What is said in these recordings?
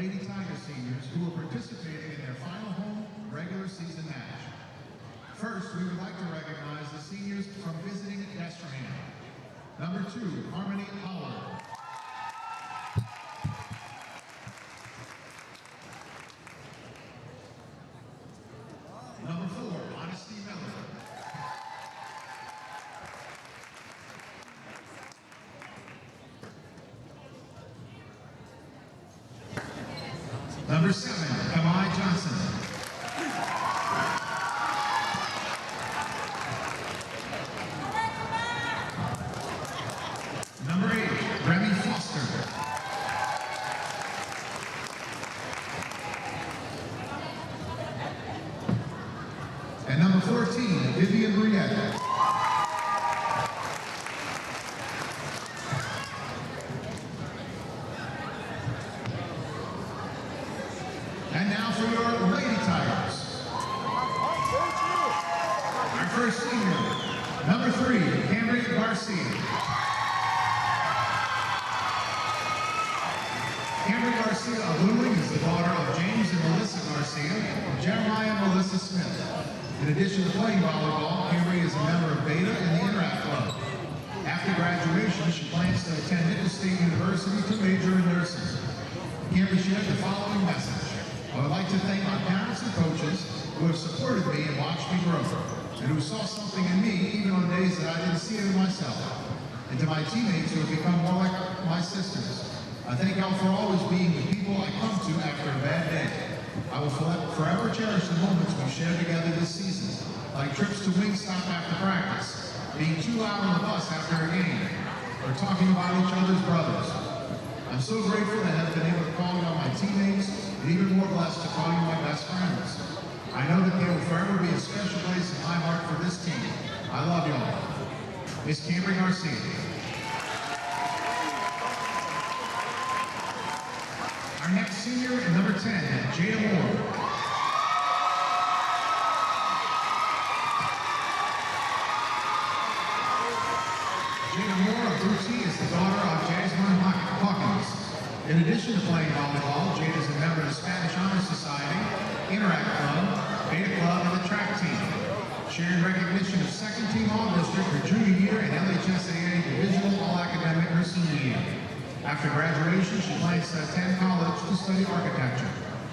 Lady Tiger seniors who are participating in their final home regular season match. First, we would like to recognize the seniors from visiting Destrehan. Number 2, Harmony Howard. Number 4, Honesty Miller. Number 7, Kamai Johnson. Number 8, Remy Foster. And number 14, Vivian Briette. And now for your Lady Tigers. Our first senior, number 3, Henry Garcia. Henry Garcia of Luling is the daughter of James and Melissa Garcia and Jeremiah and Melissa Smith. In addition to playing volleyball, Henry is a member of Boutte and the Interact Club. After graduation, she plans to attend Louisiana State University to major in nursing. Henry shared the following message. I would like to thank my parents and coaches who have supported me and watched me grow, and who saw something in me even on days that I didn't see it in myself. And to my teammates who have become more like my sisters, I thank y'all for always being the people I come to after a bad day. I will forever cherish the moments we shared together this season, like trips to Wingstop after practice, being too loud on the bus after a game, or talking about each other's brothers. I'm so grateful to have been able to call you on my teammates, and even more blessed to call you my best friends. I know that there will forever be a special place in my heart for this team. I love y'all. Miss Camry Garcia. Our next senior, number 10, Jada Moore. Jada Moore of Boutte is the daughter of Jasmine Hawkins. In addition to playing volleyball, Jada is a member of the Spanish Honor Society, Interact Club, Beta Club, and the track team. Sharing recognition of second team All-District her junior year and LHSAA Divisional All-Academic her senior year. After graduation, she plans to attend college to study architecture.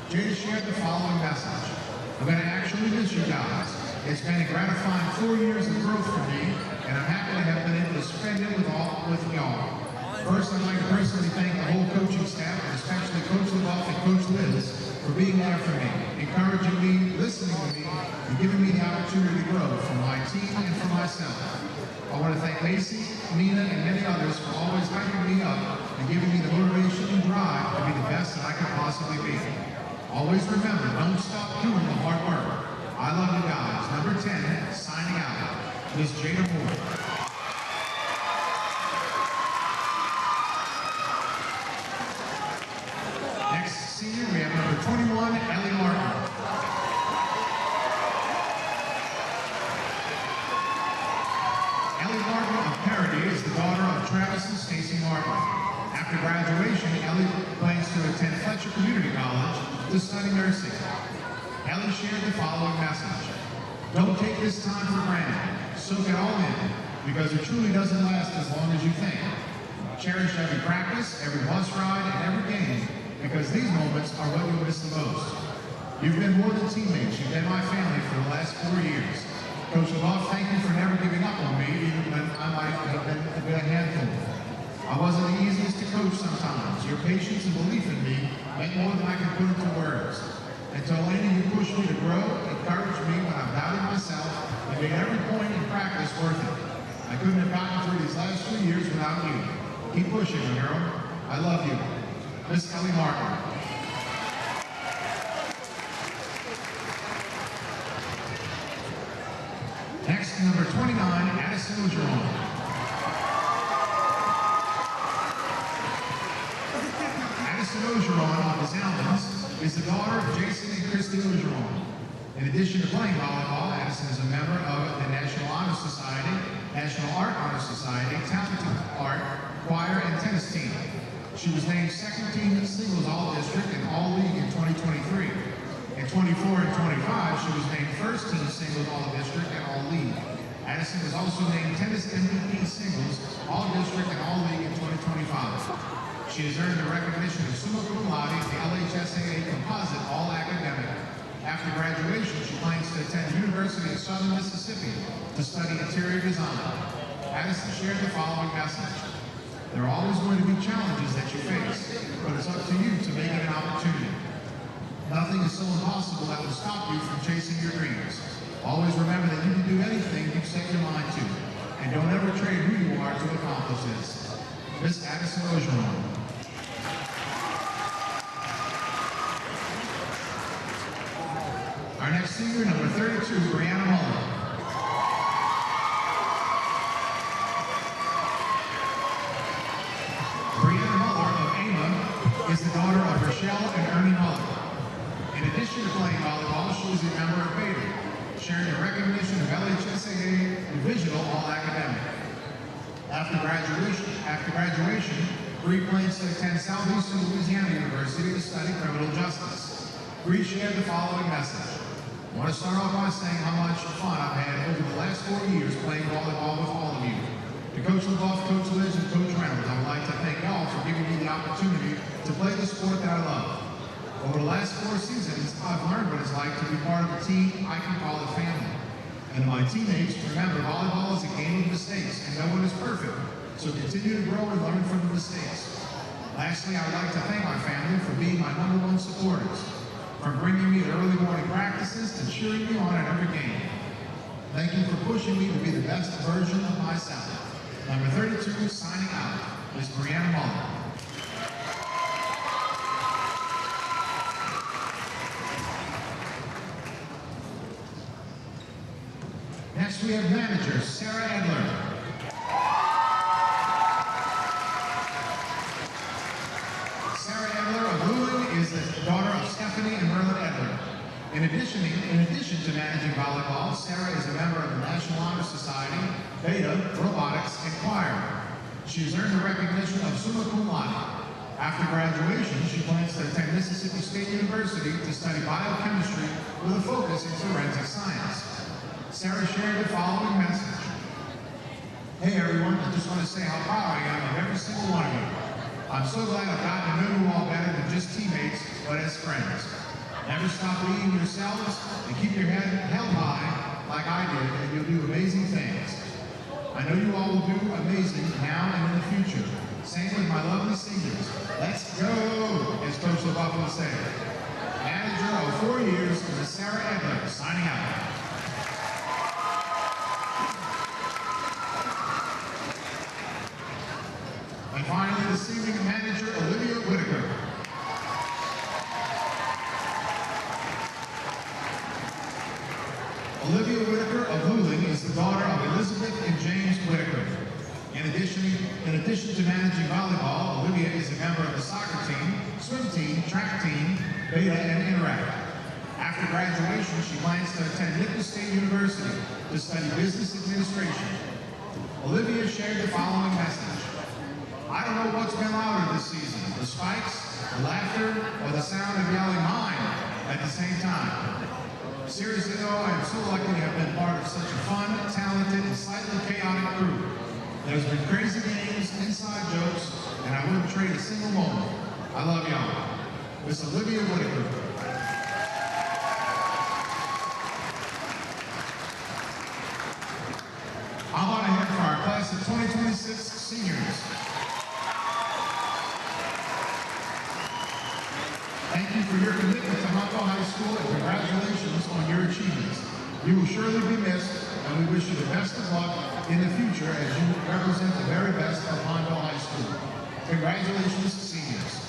Jada shared the following message. I'm going to actually miss you guys. It's been a gratifying 4 years of growth for me, and I'm happy to have been able to spend it with y'all. First, I'd like to personally thank the whole coaching staff, and especially Coach LaBeouf and Coach Liz, for being there for me, encouraging me, listening to me, and giving me the opportunity to grow for my team and for myself. I want to thank Lacey, Nina, and many others for always hyping me up and giving me the motivation and drive to be the best that I could possibly be. Always remember, don't stop doing the hard work. I love you guys. Number 10, signing out, Miss Jada Moore. Senior, we have number 21, Ellie Martin. Ellie Martin of Parody is the daughter of Travis and Stacy Martin. After graduation, Ellie plans to attend Fletcher Community College to study nursing. Ellie shared the following message. Don't take this time for granted. Soak it all in, because it truly doesn't last as long as you think. Cherish every practice, every bus ride, and every game, because these moments are what you'll miss the most. You've been more than teammates. You've been my family for the last 4 years. Coach LaBeouf, thank you for never giving up on me, even when I might have been a handful. I wasn't the easiest to coach sometimes. Your patience and belief in me meant more than I could put into words. And to Elena, you pushed me to grow, encouraged me when I doubted myself, and made every point in practice worth it. I couldn't have gotten through these last 3 years without you. Keep pushing, girl. I love you. Miss Ellie Martin. Next, number 29, Addison Ogeron. Addison Ogeron of the Zalmans is the daughter of Jason and Christy Ogeron. In addition to playing volleyball, Addison is a member of the National Honor Society, National Art Honor Society, Talented Art, Choir, and Tennis team. She was named second team singles all-district and all-league in 2023. In 24 and 25, she was named first team singles all-district and all-league. Addison was also named tennis MVP singles all-district and all-league in 2025. She has earned the recognition of summa cum laude at the LHSAA Composite All-Academic. After graduation, she plans to attend the University of Southern Mississippi to study interior design. Addison shared the following message. There are always going to be challenges that you face, but it's up to you to make it an opportunity. Nothing is so impossible that will stop you from chasing your dreams. Always remember that you can do anything you set your mind to, and don't ever trade who you are to accomplish this. Miss Addison Ogeron. Our next senior, number 32, Brianna Muller. Brianna Muller of AMA is the daughter of Rochelle and Ernie Muller. In addition to playing volleyball, she is a member of Boutte, sharing the recognition of LHSAA Divisional All-Academic. After graduation, Bree plans to attend Southeastern Louisiana University to study criminal justice. Bree shared the following message. I want to start off by saying how much fun I've had over the last 4 years playing volleyball with all of you. To Coach LaBeouf, Coach Liz, and Coach Reynolds, I would like to thank y'all for giving me the opportunity to play the sport that I love. Over the last 4 seasons, I've learned what it's like to be part of a team I can call a family. And my teammates, remember, volleyball is a game of mistakes, and no one is perfect. So continue to grow and learn from the mistakes. Lastly, I would like to thank my family for being my #1 supporters. From bringing me to early morning practices to cheering me on at every game. Thank you for pushing me to be the best version of myself. Number 32, signing out, is Brianna Muller. Next we have manager, Sarah Edler. Sarah Edler of Louisville is the daughter of Stephanie and Merlin Edler. In addition to managing volleyball, Sarah is a member of the National Honor Society, Beta, Robotics, and Choir. She has earned the recognition of summa cum laude. After graduation, she plans to attend Mississippi State University to study biochemistry with a focus in forensic science. Sarah shared the following message. Hey everyone, I just want to say how proud I am of every single one of you. I'm so glad I've gotten to know you all better than just teammates, but as friends. Never stop being yourselves and keep your head held high like I did, and you'll do amazing things. I know you all will do amazing now and in the future. Same with my lovely seniors. Let's go, as Coach LaBeouf will say. Manager of 4 years, Ms. Sarah Edler, signing out. And finally, this evening, manager Olivia Whitaker. Olivia Whitaker of Luling is the daughter of Elizabeth and James Whitaker. In addition to managing volleyball, Olivia is a member of the soccer team, swim team, track team, Beta, and Interact. After graduation, she plans to attend Nicholas State University to study business administration. Olivia shared the following message. I don't know what's been louder this season, the spikes, the laughter, or the sound of yelling mine at the same time. Seriously though, I am so lucky to have been part of such a fun, talented, and slightly chaotic group. There's been crazy games, inside jokes, and I wouldn't trade a single moment. I love y'all. Miss Olivia Whitaker. I'm on ahead for our class of 2026 seniors. Thank you for your commitment to Hahnville High School and congratulations on your achievements. You will surely be missed, and we wish you the best of luck in the future as you represent the very best of Hahnville High School. Congratulations, seniors.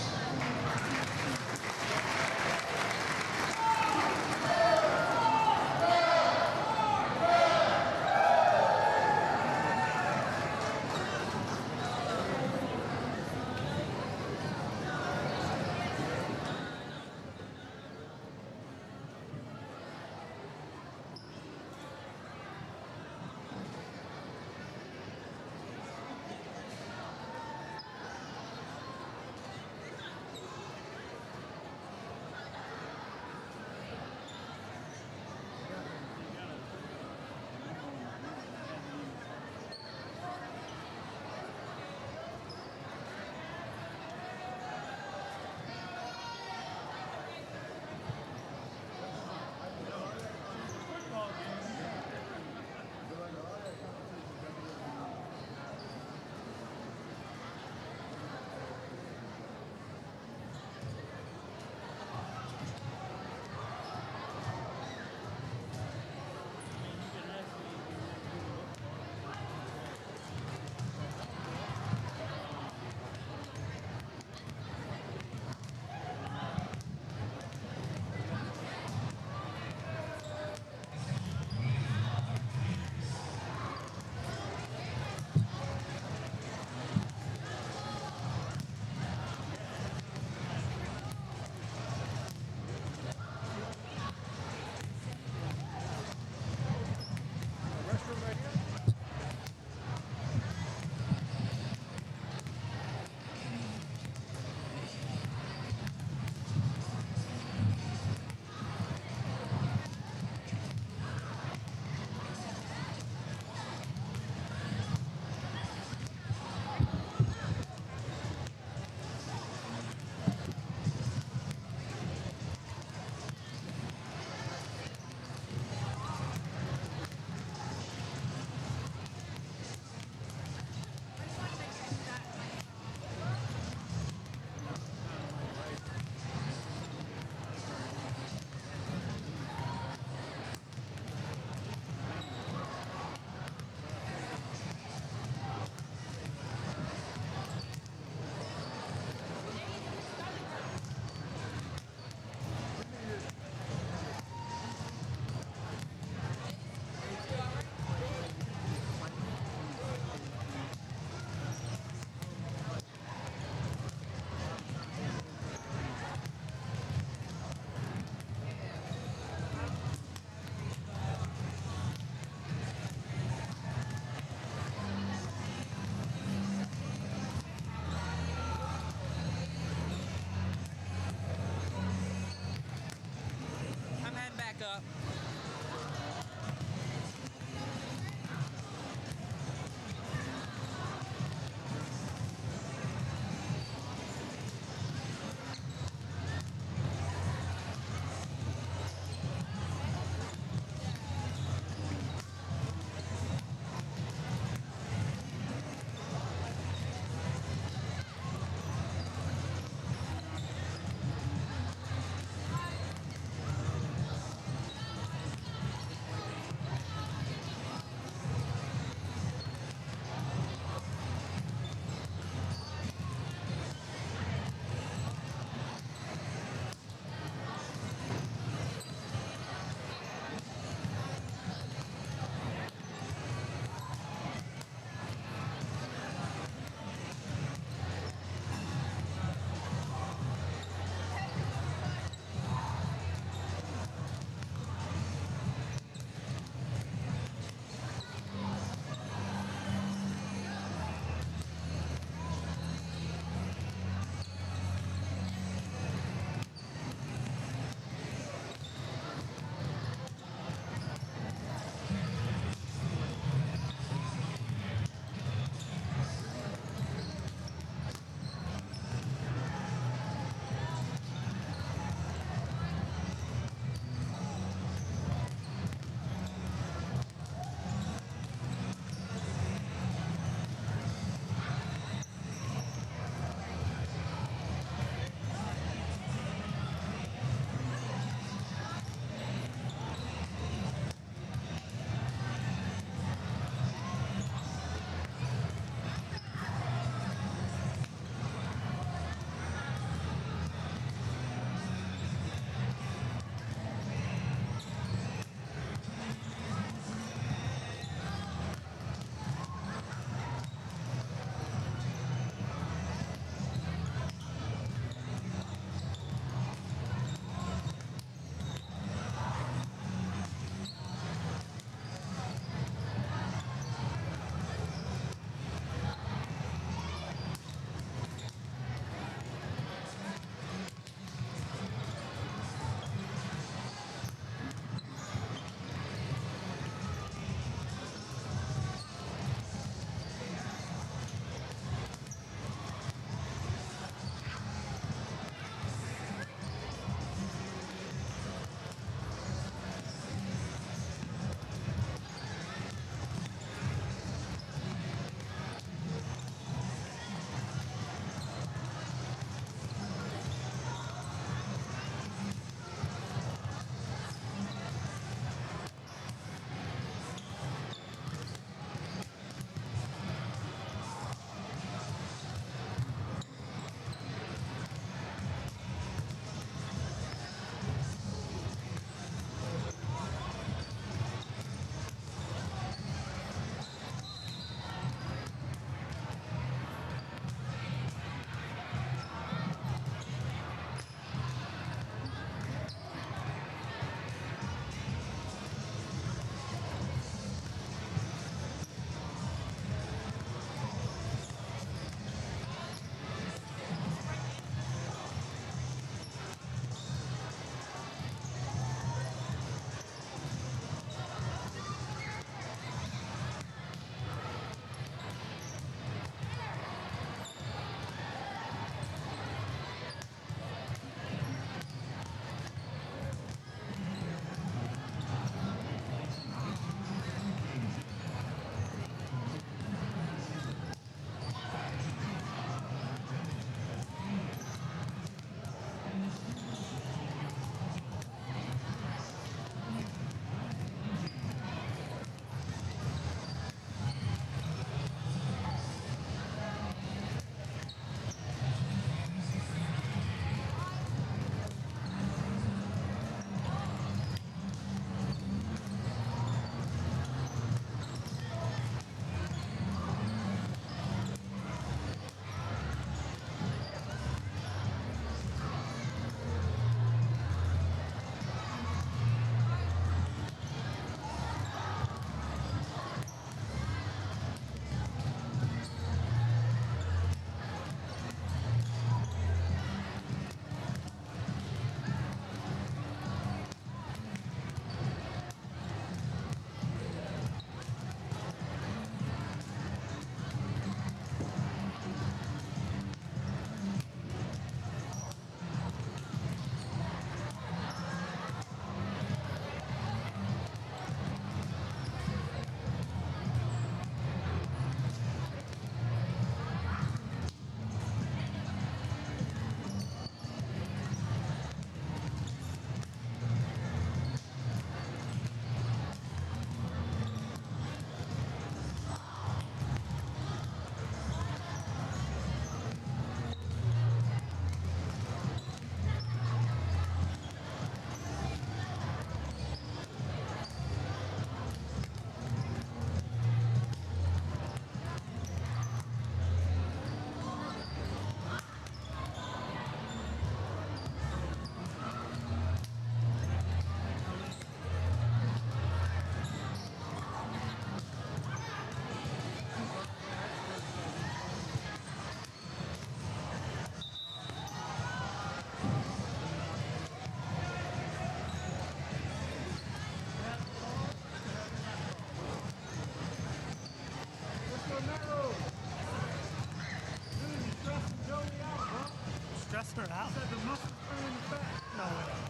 How? Said the muscles turn in the back. No way.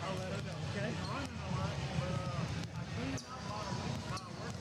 I'll let her know, okay? I'm running a lot, but I cleaned out a lot of work.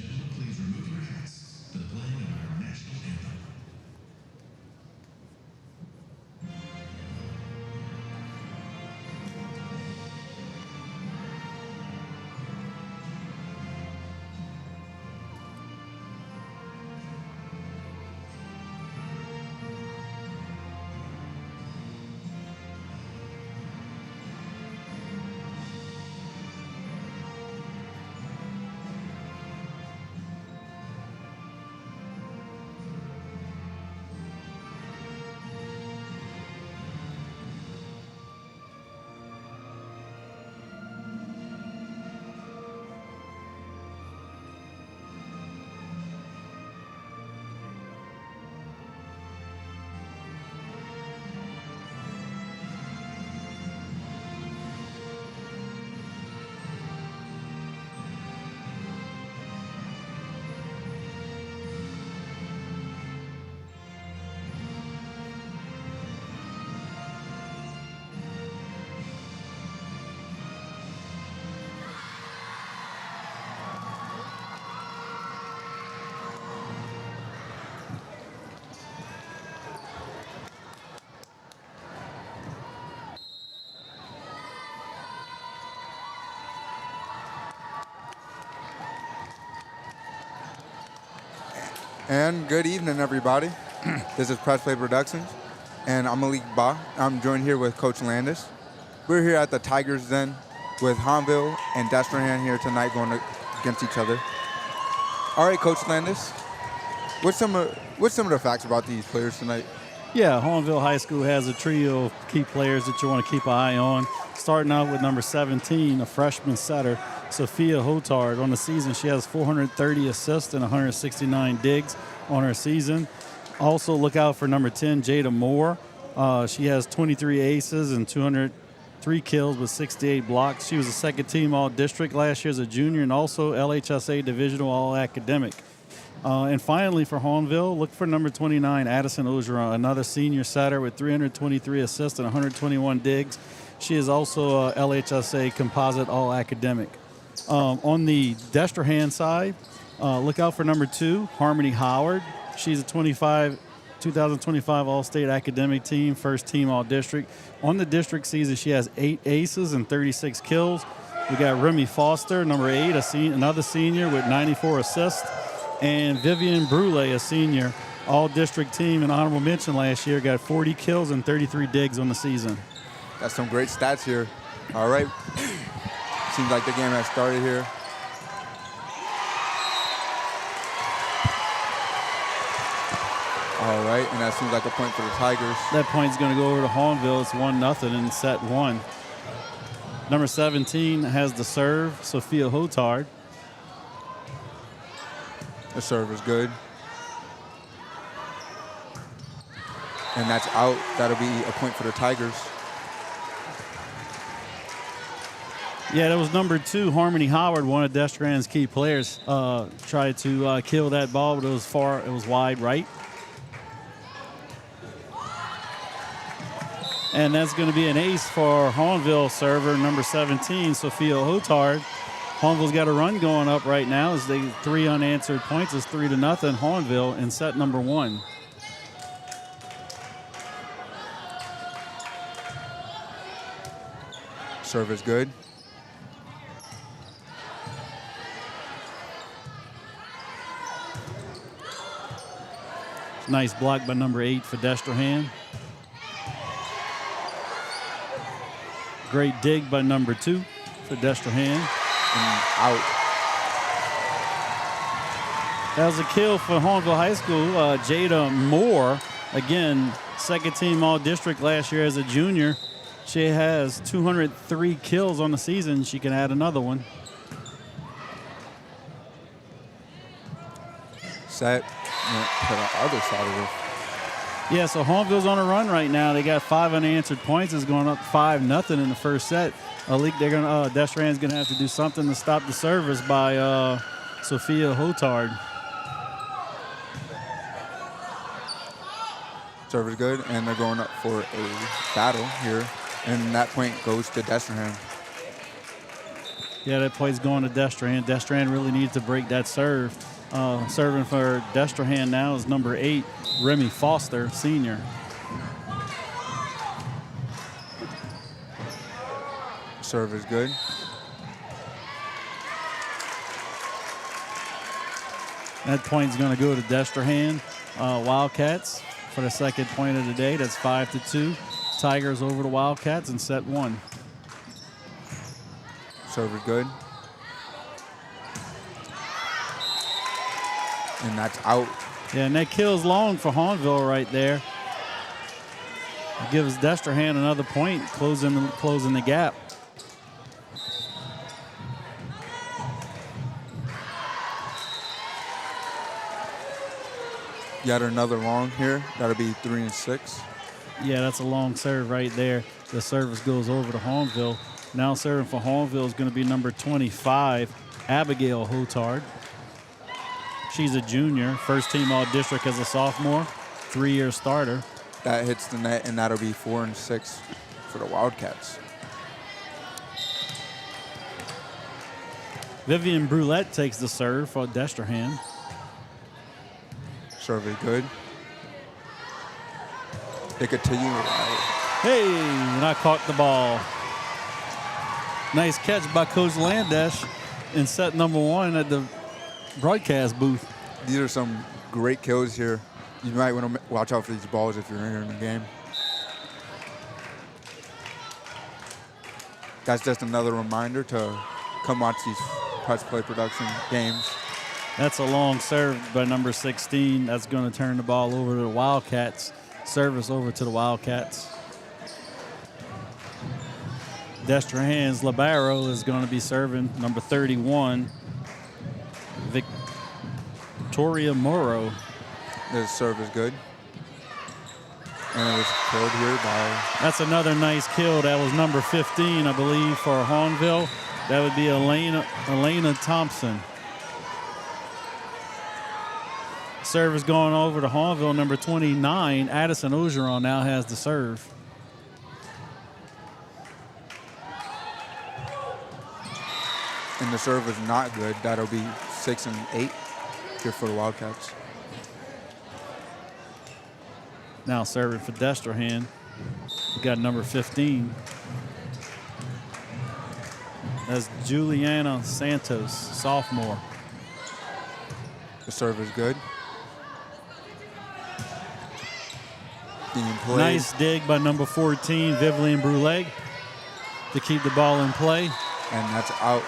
and gentlemen, please remove your hats for the playing of our national anthem. And good evening, everybody. This is Press Play Productions, and I'm Malik Ba. I'm joined here with Coach Landis. We're here at the Tigers Den with Hahnville and Destrehan here tonight going against each other. All right, Coach Landis, what's some of the facts about these players tonight? Yeah, Hahnville High School has a trio of key players that you want to keep an eye on. Starting out with number 17, a freshman setter, Sophia Hotard. On the season, she has 430 assists and 169 digs on her season. Also, look out for number 10, Jada Moore. She has 23 aces and 203 kills with 68 blocks. She was a second team All-District last year as a junior and also LHSA Divisional All-Academic. And finally, for Hahnville, look for number 29, Addison Ogeron, another senior setter with 323 assists and 121 digs. She is also a LHSA Composite All-Academic. On the Destrehan side, look out for number 2, Harmony Howard. She's a 2025 All-State Academic Team, first team All-District. On the district season, she has 8 aces and 36 kills. We got Remy Foster, number 8, another senior with 94 assists. And Vivian Brule, a senior, all-district team and honorable mention last year, got 40 kills and 33 digs on the season. That's some great stats here. All right. Seems like the game has started here. All right, and that seems like a point for the Tigers. That point's going to go over to Hahnville. It's 1-0 in set 1. Number 17 has the serve, Sophia Hotard. The serve is good. And that's out. That'll be a point for the Tigers. Yeah, that was number 2, Harmony Howard, one of Destrehan's key players. Tried to kill that ball, but it was wide right. And that's going to be an ace for Hahnville server, number 17, Sophia Hotard. Hahnville's got a run going up right now as they 3 unanswered points. It's 3-0 Hahnville in set number 1. Serve is good. Nice block by number 8 for Destrehan. Great dig by number 2 for Destrehan. And out. That was a kill for Hahnville High School. Jada Moore, again, second team All-District last year as a junior. She has 203 kills on the season. She can add another one. Set. To the other side of it. Yeah, so Hahnville's on a run right now. They got 5 unanswered points. It's going up 5-0 in the first set. Destrehan's gonna have to do something to stop the service by Sophia Hotard. Serve is good, and they're going up for a battle here, and that point goes to Destrehan. Yeah, that play's going to Destrehan. Destrehan really needs to break that serve. Serving for Destrehan now is number 8, Remy Foster, senior. Serve is good. That point's going to go to Destrehan Wildcats for the second point of the day. That's 5-2. Tigers over the Wildcats in set 1. Serve is good. And that's out. Yeah, and that kills long for Hahnville right there. It gives Destrehan another point, closing the gap. Yet another long here. That'll be 3 and 6. Yeah, that's a long serve right there. The service goes over to Hahnville. Now serving for Hahnville is going to be number 25, Abigail Hotard. She's a junior, first team all-district as a sophomore, 3-year starter. That hits the net, and that'll be 4 and 6 for the Wildcats. Vivian Brulette takes the serve for Destrehan. Serve is good. They continue. Hey, and I caught the ball. Nice catch by Coach Landesh in set number 1 at the broadcast booth. These are some great kills here. You might want to watch out for these balls if you're entering the game. That's just another reminder to come watch these Press Play Production games. That's a long serve by number 16. That's going to turn the ball over to the Wildcats. Service over to the Wildcats. Destrehan's libero is going to be serving number 31, Victoria Morrow. The serve is good. And it was killed here by... That's another nice kill. That was number 15, I believe, for Hahnville. That would be Elena Thompson. Serve is going over to Hahnville. Number 29, Addison Ogeron now has the serve. And the serve is not good. That'll be 6 and 8 here for the Wildcats. Now serving for Destrehan. We got number 15. That's Juliana Santos, sophomore. The serve is good. Being played. Nice dig by number 14, Vivian Brulette, to keep the ball in play. And that's out.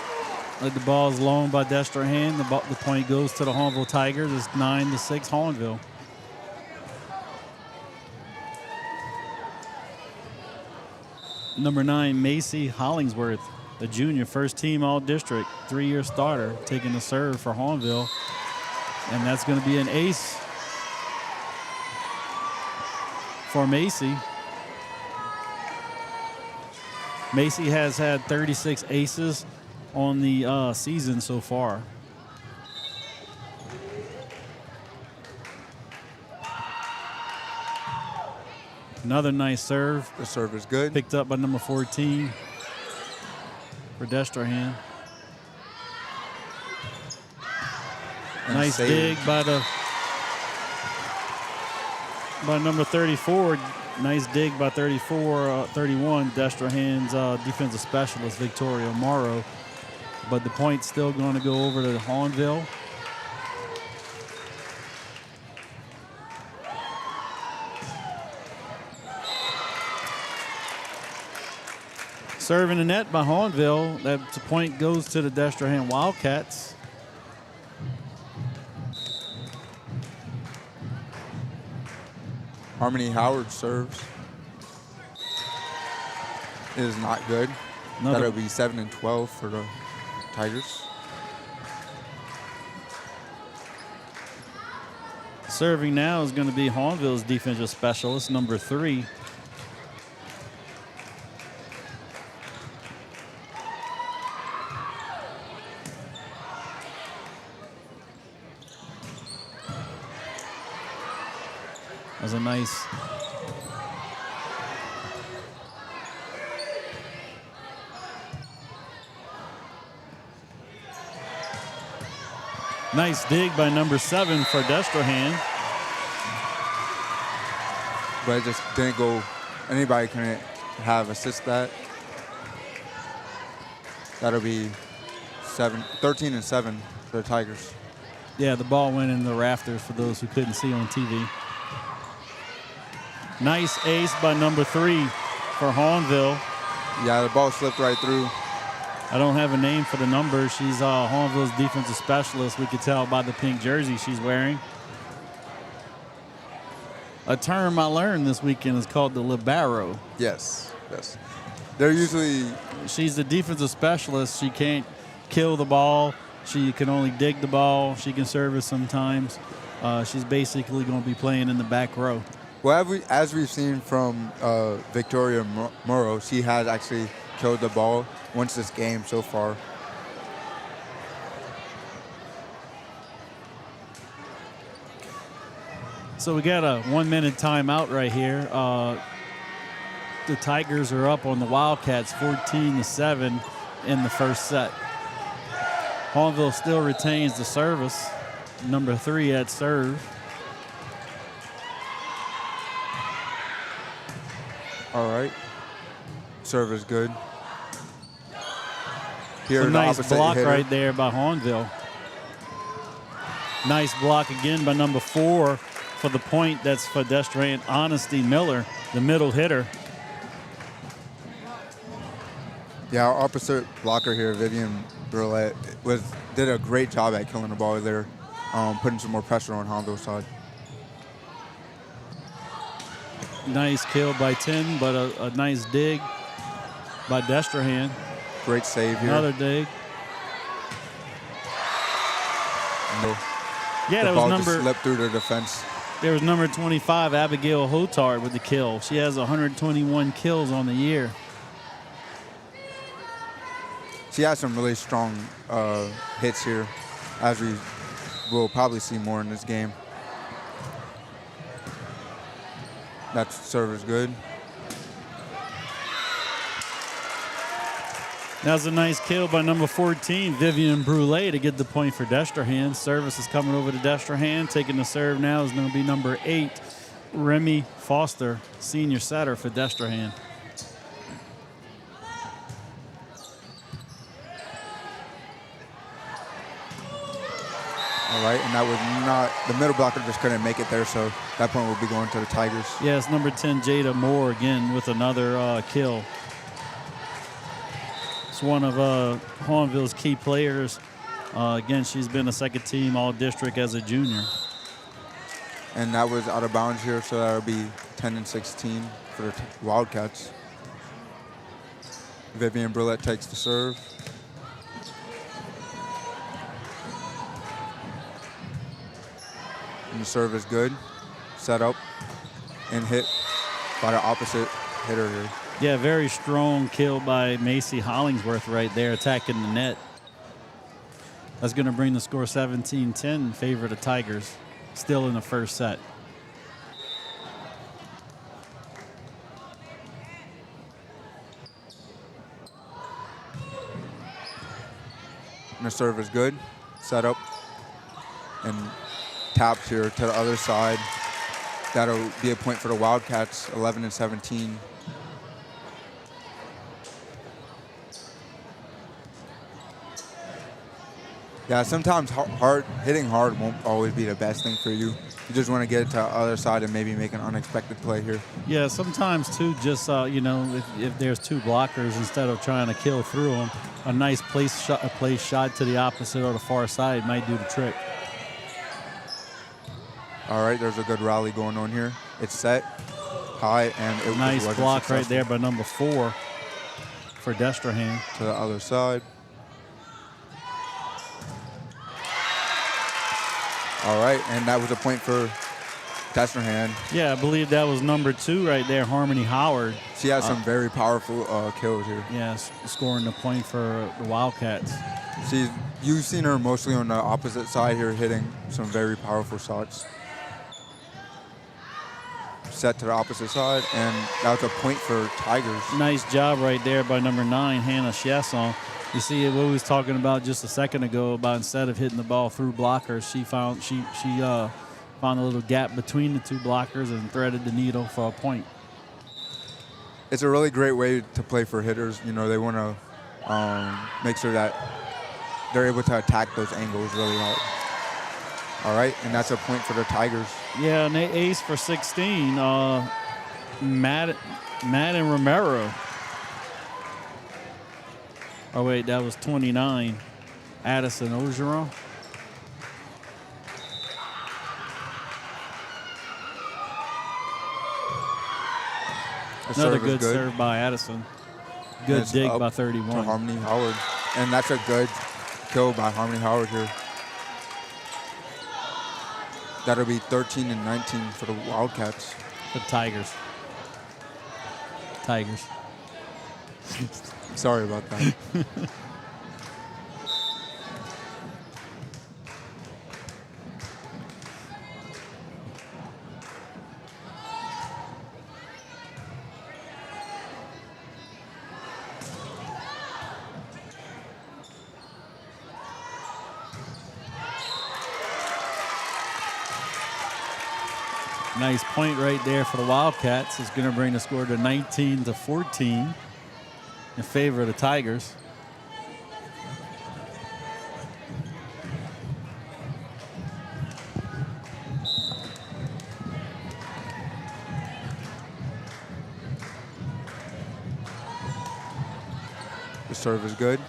The ball is long by Destrehan. The point goes to the Hahnville Tigers. It's 9-6 Hahnville. Number 9, Macy Hollingsworth, the junior, first team all-district, 3-year starter, taking the serve for Hahnville. And that's going to be an ace for Macy. Macy has had 36 aces on the season so far. Another nice serve. The serve is good. Picked up by number 14 for Destrehan. Nice dig by number 34. Nice dig by 31, Destrehan's defensive specialist, Victoria Morrow. But the point's still going to go over to Hahnville. Serving the net by Hahnville. That point goes to the Destrehan Wildcats. Harmony Howard serves. It is not good. That'll be 7 and 12 for the Tigers. Serving now is going to be Hahnville's defensive specialist, number 3. That was a nice Nice dig by number 7 for Destrehan. But it just didn't go. Anybody couldn't have assist that. That'll be 13 and 7 for the Tigers. Yeah, the ball went in the rafters for those who couldn't see on TV. Nice ace by number 3 for Hahnville. Yeah, the ball slipped right through. I don't have a name for the number. She's Hahnville's defensive specialist. We could tell by the pink jersey she's wearing. A term I learned this weekend is called the libero. Yes, yes. They're usually. She's the defensive specialist. She can't kill the ball. She can only dig the ball. She can service sometimes. She's basically going to be playing in the back row. Well, as we've seen from Victoria Morrow, she has actually killed the ball once this game so far. So we got a 1-minute timeout right here. The Tigers are up on the Wildcats 14-7 in the first set. Hahnville still retains the service. Number 3 at serve. All right. Serve is good. Here, a nice block right there by Hahnville. Nice block again by number 4 for the point. That's for Destrehan. Honesty Miller, the middle hitter. Yeah, our opposite blocker here, Vivian Boutte, did a great job at killing the ball there, putting some more pressure on Hahnville's side. Nice kill by 10, but a nice dig by Destrehan. Great save here. Another dig. Yeah, that ball was just slipped through the defense. There was number 25, Abigail Hotard, with the kill. She has 121 kills on the year. She has some really strong hits here, as we will probably see more in this game. That serve is good. That was a nice kill by number 14, Vivian Brule, to get the point for Destrehan. Service is coming over to Destrehan. Taking the serve now is going to be number 8, Remy Foster, senior setter for Destrehan. All right, and that was not, the middle blocker just couldn't make it there, so that point will be going to the Tigers. Yes, number 10, Jada Moore, again with another kill. It's one of Hahnville's key players. Again, she's been a second team all-district as a junior. And that was out of bounds here, so that'll be 10-16 for the Wildcats. Vivian Brulette takes the serve. And the serve is good. Set up and hit by the opposite hitter here. Yeah, very strong kill by Macy Hollingsworth right there, attacking the net. That's going to bring the score 17-10 in favor of the Tigers, still in the first set. And the serve is good. Set up and taps here to the other side. That'll be a point for the Wildcats, 11-17. Yeah, sometimes hitting hard won't always be the best thing for you. You just want to get it to the other side and maybe make an unexpected play here. Yeah, sometimes too, just you know, if there's 2 blockers, instead of trying to kill through them, a nice place shot to the opposite or the far side might do the trick. All right, there's a good rally going on here. It's set high, and it nice wasn't block successful. right there by number 4 for Destrehan. To the other side. All right, and that was a point for Destrehan. Yeah, I believe that was number 2 right there, Harmony Howard. She has some very powerful kills here. Yes, scoring the point for the Wildcats. You've seen her mostly on the opposite side here, hitting some very powerful shots. Set to the opposite side, and that was a point for Tigers. Nice job right there by number 9, Hannah Chasson. You see what we was talking about just a second ago about instead of hitting the ball through blockers, she found found a little gap between the two blockers and threaded the needle for a point. It's a really great way to play for hitters. You know, they want to make sure that they're able to attack those angles really hard. All right, and that's a point for the Tigers. Yeah, and they ace for 16. Madden Romero. Oh, wait, that was 29. Addison Ogeron. Another good serve by Addison. Good dig by 31. To Harmony Howard. And that's a good kill by Harmony Howard here. That'll be 13 and 19 for the Wildcats. The Tigers. Sorry about that. Nice point right there for the Wildcats. It's going to bring the score to 19-14 in favor of the Tigers. The serve is good.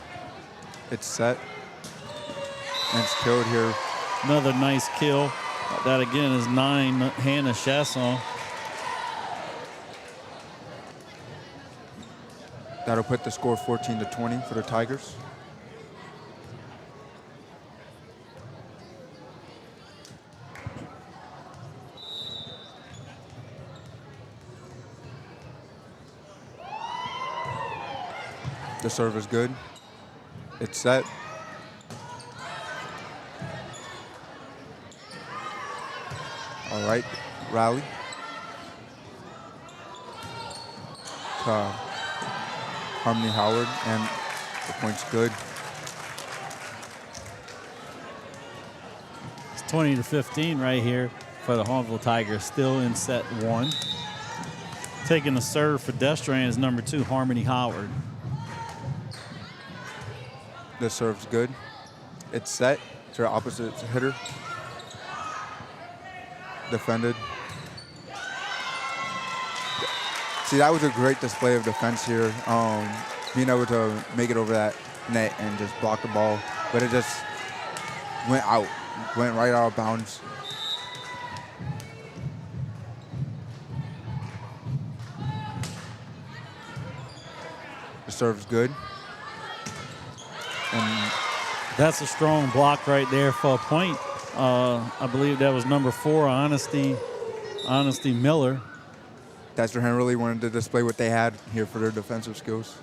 It's set. And it's killed here. Another nice kill. That again is 9 Hannah Chasson. That'll put the score 14-20 for the Tigers. The serve is good. It's set. All right, rally. Harmony Howard, and the point's good. It's 20-15 right here for the Hahnville Tigers, still in set 1. Taking the serve for Destrehan is number 2, Harmony Howard. The serve's good. It's set to the opposite hitter. Defended. See, that was a great display of defense here. Being able to make it over that net and just block the ball, but it just went right out of bounds. The serve's good. And that's a strong block right there for a point. I believe that was number 4, Honesty Miller. Destrehan really wanted to display what they had here for their defensive skills.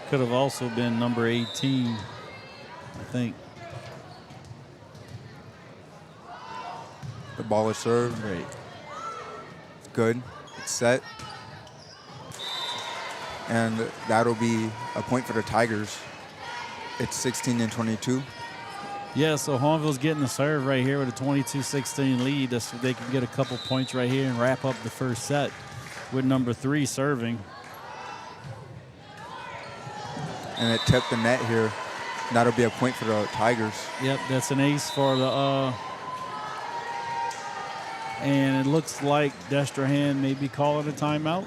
Could have also been number 18, I think. The ball is served. Great. It's good. It's set. And that'll be a point for the Tigers. It's 16-22. Yeah, so Hahnville's getting the serve right here with a 22-16 lead. So they can get a couple points right here and wrap up the first set with number 3 serving. And it tipped the net here. That'll be a point for the Tigers. Yep, that's an ace for the and it looks like Destrehan may be calling a timeout.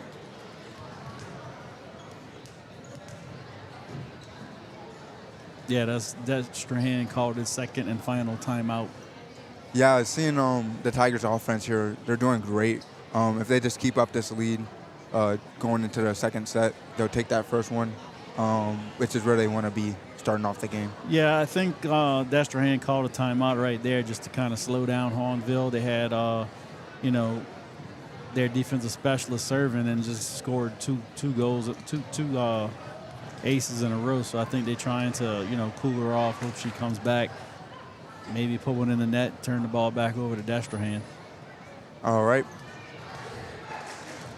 Yeah, that's Destrehan called his second and final timeout. Yeah, seeing the Tigers offense here, they're doing great. If they just keep up this lead going into the second set, they'll take that first one, which is where they want to be starting off the game. Yeah, I think Destrehan called a timeout right there just to kind of slow down Hahnville. They had, their defensive specialist serving and just scored two goals, two aces in a row. So I think they're trying to, cool her off, hope she comes back, maybe put one in the net, turn the ball back over to Destrehan. All right.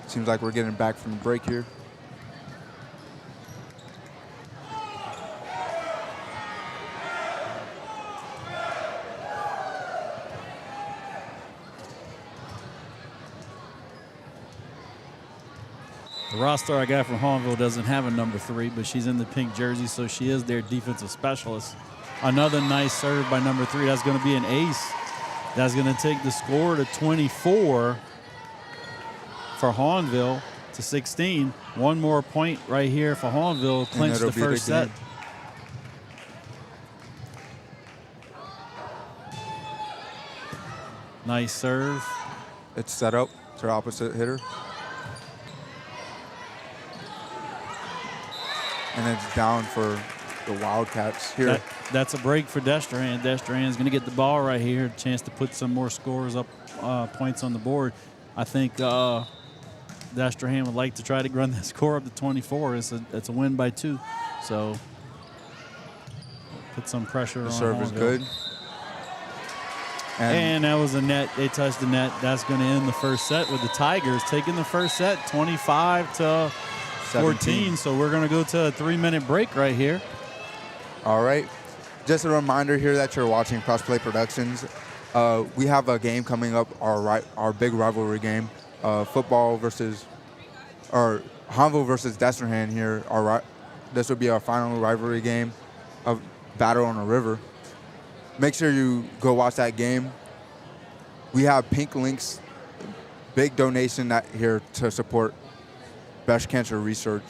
Seems like we're getting back from the break here. The roster I got from Hahnville doesn't have a number 3, but she's in the pink jersey, so she is their defensive specialist. Another nice serve by number 3. That's going to be an ace. That's going to take the score to 24 for Hahnville to 16. One more point right here for Hahnville, clinch the first set. Nice serve. It's set up to the opposite hitter. And it's down for the Wildcats here. That's a break for Destrehan. Destrehan's going to get the ball right here, a chance to put some more scores up, points on the board. I think Destrehan would like to try to run that score up to 24. It's a win by 2. So put some pressure on. The serve is Hahnville. good. And that was a net. They touched the net. That's going to end the first set with the Tigers taking the first set 25 to 14. So we're going to go to a 3-minute break right here. All right. Just a reminder here that you're watching Cross Play Productions. We have a game coming up, our big rivalry game, Hahnville versus Destrehan here. This will be our final rivalry game of Battle on the River. Make sure you go watch that game. We have Pink Links, big donation here to support breast cancer research.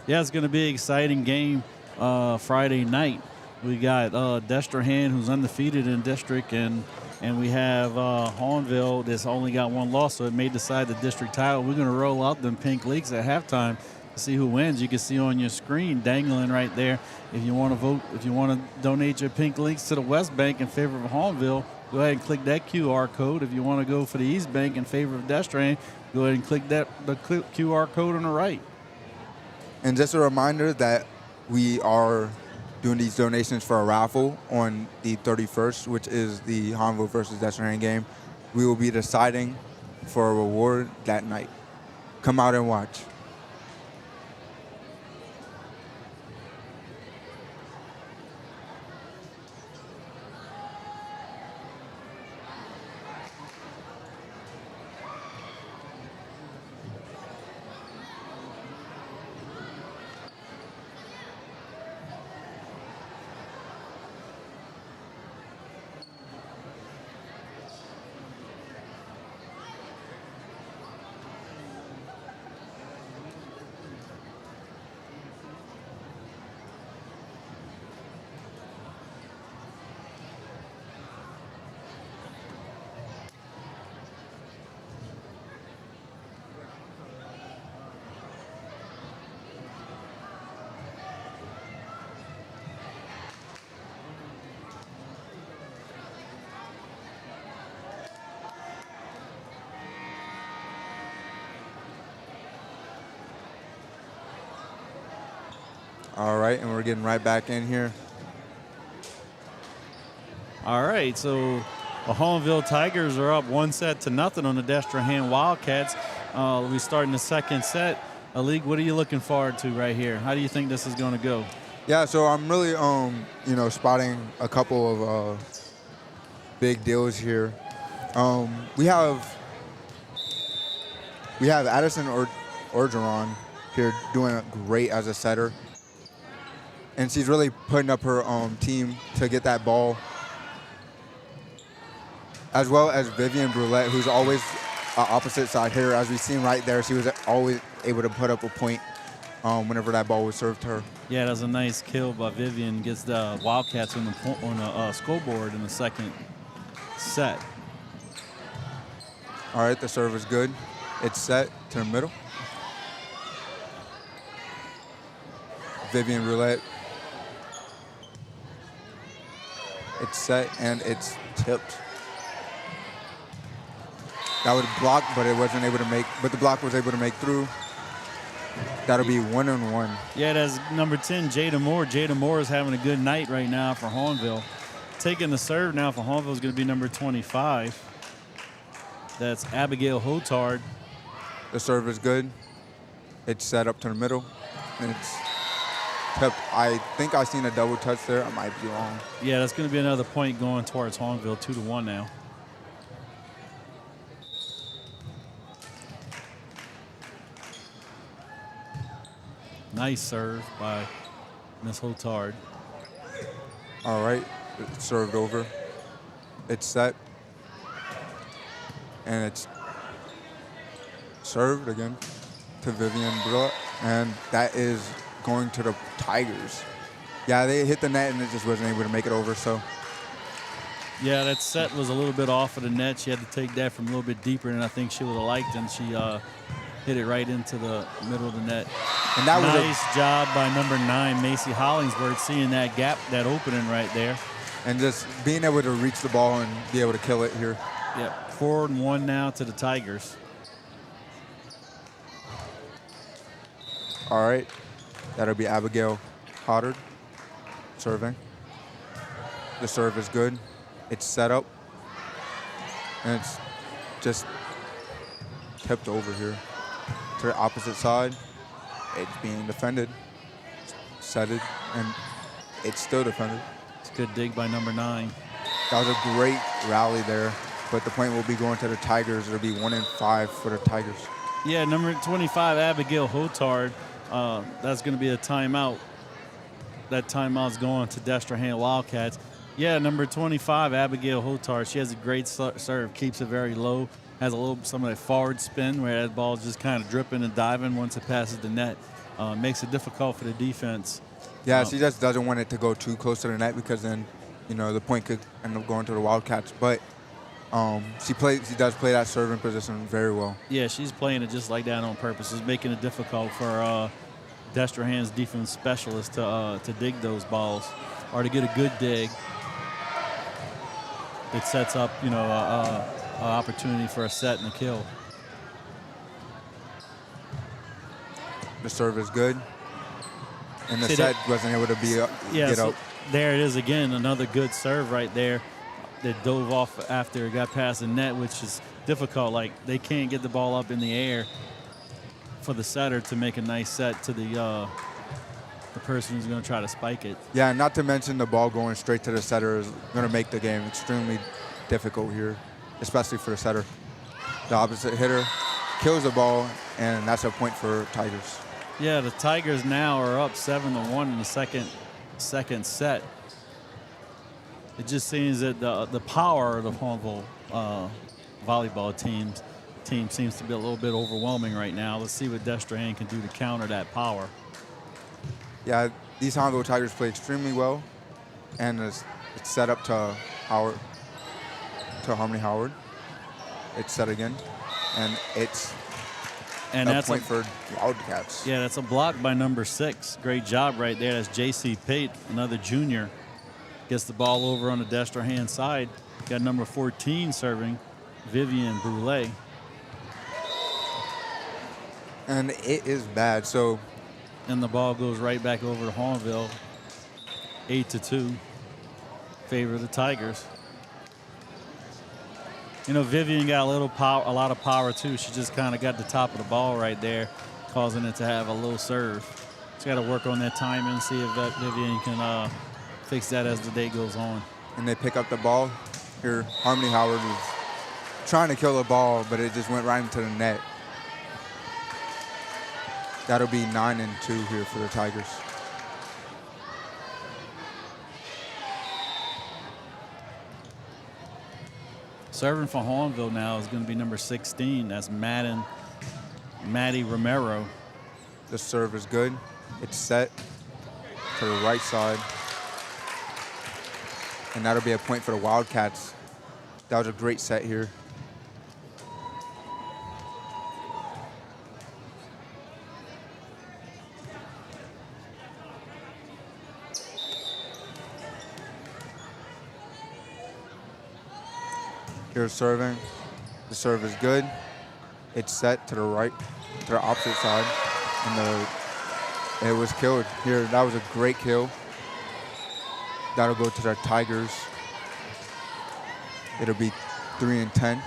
Yeah, it's going to be an exciting game Friday night. We got Destrehan, who's undefeated in district, and we have Hahnville that's only got 1 loss, so it may decide the district title. We're going to roll out them Pink Links at halftime to see who wins. You can see on your screen dangling right there. If you want to vote, if you want to donate your Pink Links to the West Bank in favor of Hahnville, go ahead and click that QR code. If you want to go for the East Bank in favor of Destrehan, go ahead and click the QR code on the right. And just a reminder that we are doing these donations for a raffle on the 31st, which is the Hahnville versus Destrehan game. We will be deciding for a reward that night. Come out and watch. All right, and we're getting right back in here. All right, so the Hahnville Tigers are up 1-0 on the Destrehan Wildcats. We start in the second set. Alik, what are you looking forward to right here? How do you think this is going to go? Yeah, so I'm really, spotting a couple of big deals here. We have Addison Orgeron here doing great as a setter. And she's really putting up her team to get that ball. As well as Vivian Brulette, who's always an opposite side hitter. As we've seen right there, she was always able to put up a point whenever that ball was served to her. Yeah, that's a nice kill by Vivian. Gets the Wildcats on the scoreboard in the second set. All right, the serve is good. It's set to the middle. Vivian Brulette. It's set and it's tipped. That would block, but it wasn't able to make. But the block was able to make through. That'll be 1-1. Yeah, that's number 10, Jada Moore. Jada Moore is having a good night right now for Hahnville. Taking the serve now for Hahnville is going to be number 25. That's Abigail Hotard. The serve is good. It's set up to the middle, and it's tipped. I think I seen a double touch there. I might be wrong. Yeah, that's going to be another point going towards Hahnville, 2-1 now. Nice serve by Miss Hotard. All right, it's served over. It's set. And it's served again to Vivian Boutte. And that is going to the Tigers. Yeah, they hit the net and it just wasn't able to make it over, so. Yeah, that set was a little bit off of the net. She had to take that from a little bit deeper than I think she would have liked, and she hit it right into the middle of the net. And that was nice job by number 9, Macy Hollingsworth, seeing that gap, that opening right there. And just being able to reach the ball and be able to kill it here. Yep, 4-1 now to the Tigers. All right, that'll be Abigail Hoddard serving. The serve is good. It's set up, and it's just tipped over here to the opposite side. It's being defended, set it, and it's still defended. It's a good dig by number 9. That was a great rally there, but the point will be going to the Tigers. It'll be 1-5 for the Tigers. Yeah, number 25, Abigail Hotard. That's going to be a timeout. That timeout's going to Destrehan Wildcats. Yeah, number 25, Abigail Hotard. She has a great serve, keeps it very low, has some of that forward spin where that ball just kind of dripping and diving once it passes the net. Makes it difficult for the defense. Yeah, she just doesn't want it to go too close to the net because then, the point could end up going to the Wildcats. But she does play that serving position very well. Yeah, she's playing it just like that on purpose. It's making it difficult for Destrehan's defense specialist to dig those balls or to get a good dig. It sets up, an opportunity for a set and a kill. The serve is good, and the set wasn't able to get up. There it is again, another good serve right there that dove off after it got past the net, which is difficult. Like, they can't get the ball up in the air for the setter to make a nice set to the person who's going to try to spike it. Yeah, not to mention the ball going straight to the setter is going to make the game extremely difficult here, especially for the setter. The opposite hitter kills the ball, and that's a point for Tigers. Yeah, the Tigers now are up 7-1 in the second set. It just seems that the power of the Hahnville volleyball team seems to be a little bit overwhelming right now. Let's see what Destrehan can do to counter that power. Yeah, these Hahnville Tigers play extremely well, and it's set up to Harmony Howard. It's set again, and that's a point for Wildcats. Yeah, that's a block by number 6. Great job right there. That's J.C. Pate, another junior. Gets the ball over on the Destrehan side. Got number 14 serving, Vivian Boutte. And it is bad, so. And the ball goes right back over to Hahnville. 8-2. Favor of the Tigers. Vivian got a lot of power too. She just kind of got the top of the ball right there, causing it to have a low serve. She's got to work on that timing, see if Vivian can fix that as the day goes on. And they pick up the ball. Here, Harmony Howard was trying to kill the ball, but it just went right into the net. That'll be 9-2 here for the Tigers. Serving for Hahnville now is going to be number 16. That's Maddie Romero. The serve is good. It's set to the right side. And that'll be a point for the Wildcats. That was a great set here. Here's serving. The serve is good. It's set to the right, to the opposite side, and it was killed here. That was a great kill. That'll go to the Tigers. It'll be 3-10.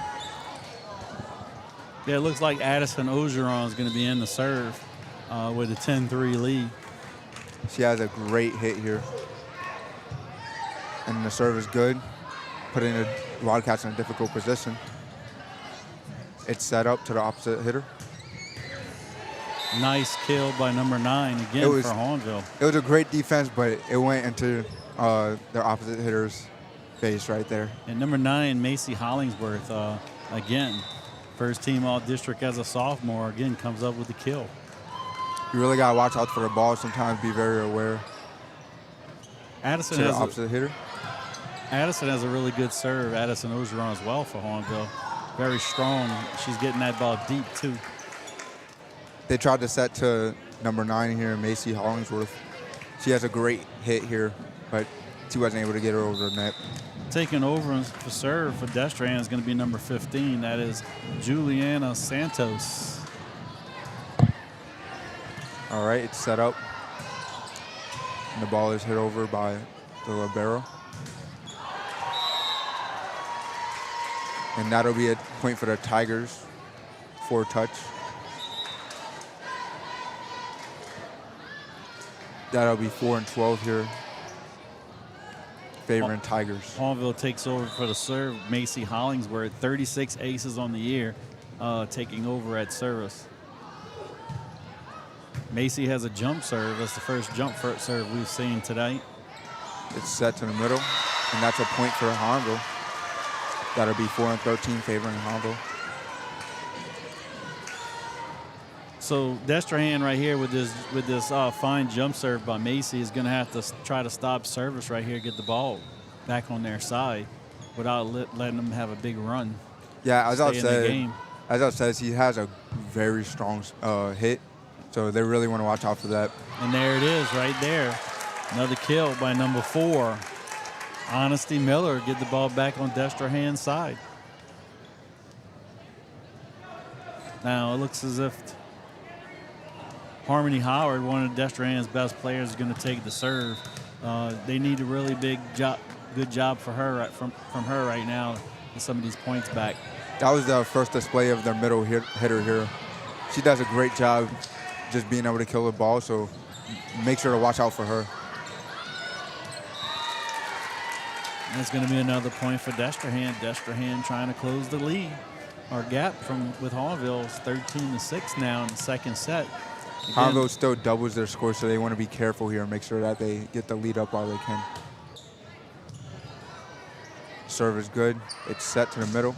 Yeah, it looks like Addison Ogeron is going to be in the serve with a 10-3 lead. She has a great hit here. And the serve is good, putting the Wildcats in a difficult position. It's set up to the opposite hitter. Nice kill by number 9 again for Hahnville. It was a great defense, but it went into their opposite hitter's face right there. And number 9, Macy Hollingsworth, again, first team all-district as a sophomore, again, comes up with the kill. You really got to watch out for the ball. Sometimes be very aware Addison to the has opposite hitter. Addison has a really good serve. Addison Ogeron as well for Hahnville. Very strong. She's getting that ball deep, too. They tried to set to number 9 here, Macy Hollingsworth. She has a great hit here, but she wasn't able to get her over the net. Taking over for serve for Destrehan is going to be number 15. That is Juliana Santos. All right, it's set up. And the ball is hit over by the libero. And that'll be a point for the Tigers, 4 touch. That'll be 4 and 12 here, favoring Tigers. Hahnville takes over for the serve. Macy Hollingsworth, 36 aces on the year, taking over at service. Macy has a jump serve. That's the first jump serve we've seen tonight. It's set to the middle, and that's a point for Hahnville. That'll be 4 and 13, favoring Hahnville. So Destrehan right here with this fine jump serve by Macy is going to have to try to stop service right here, get the ball back on their side without letting them have a big run. Yeah, as I said, he has a very strong hit, so they really want to watch out for that. And there it is right there. Another kill by number 4. Honesty Miller get the ball back on Destrehan's side. Now it looks as if Harmony Howard, one of Destrehan's best players, is going to take the serve. They need a really good job for her from her right now. Get some of these points back. That was the first display of their middle hitter here. She does a great job just being able to kill the ball, so make sure to watch out for her. That's going to be another point for Destrehan. Destrehan trying to close the lead or gap with Hahnville. It's 13-6 now in the second set. Again, Hahnville still doubles their score, so they want to be careful here and make sure that they get the lead up while they can. Serve is good. It's set to the middle.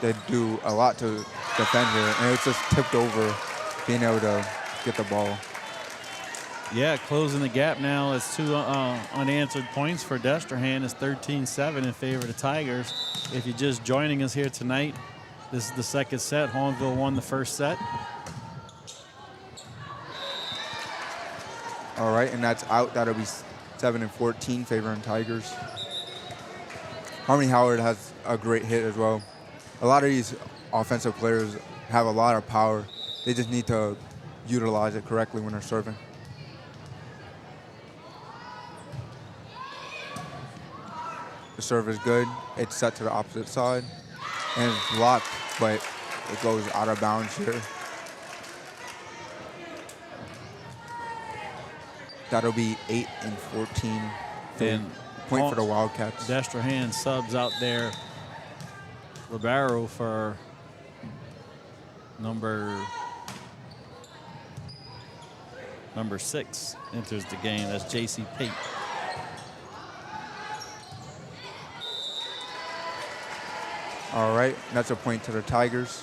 They do a lot to defend here, and it's just tipped over, being able to get the ball. Yeah, closing the gap now. It's 2 unanswered points for Destrehan. It's 13-7 in favor of the Tigers. If you're just joining us here tonight, this is the second set. Hahnville won the first set. All right, and that's out. That'll be 7 and 14, favoring Tigers. Harmony Howard has a great hit as well. A lot of these offensive players have a lot of power. They just need to utilize it correctly when they're serving. The serve is good. It's set to the opposite side. And it's blocked, but it goes out of bounds here. That'll be 8 and 14. And point for the Wildcats. Destrehan subs out there libero for number 6 enters the game. That's J.C. Pate. All right, that's a point to the Tigers.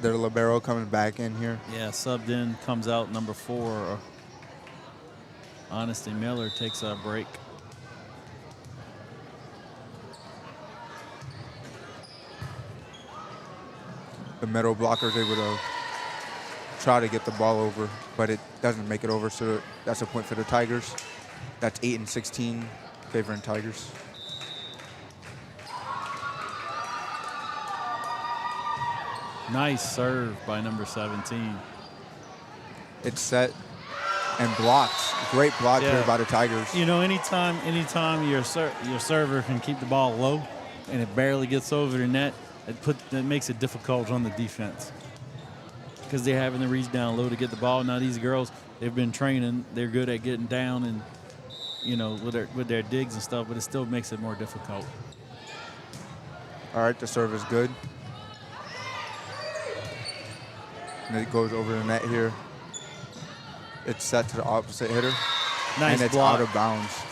Their libero coming back in here. Yeah, subbed in, comes out number 4. Honesty Miller takes a break. The middle blocker is able to try to get the ball over, but it doesn't make it over, so that's a point for the Tigers. That's 8 and 16, favoring Tigers. Nice serve by number 17. It's set and blocked. Great block here by the Tigers. You know, anytime your server can keep the ball low and it barely gets over the net, that makes it difficult on the defense because they're having to reach down low to get the ball. Now these girls, they've been training. They're good at getting down and with their digs and stuff, but it still makes it more difficult. All right, the serve is good. And it goes over the net here. It's set to the opposite hitter. Nice and it's block. out of bounds.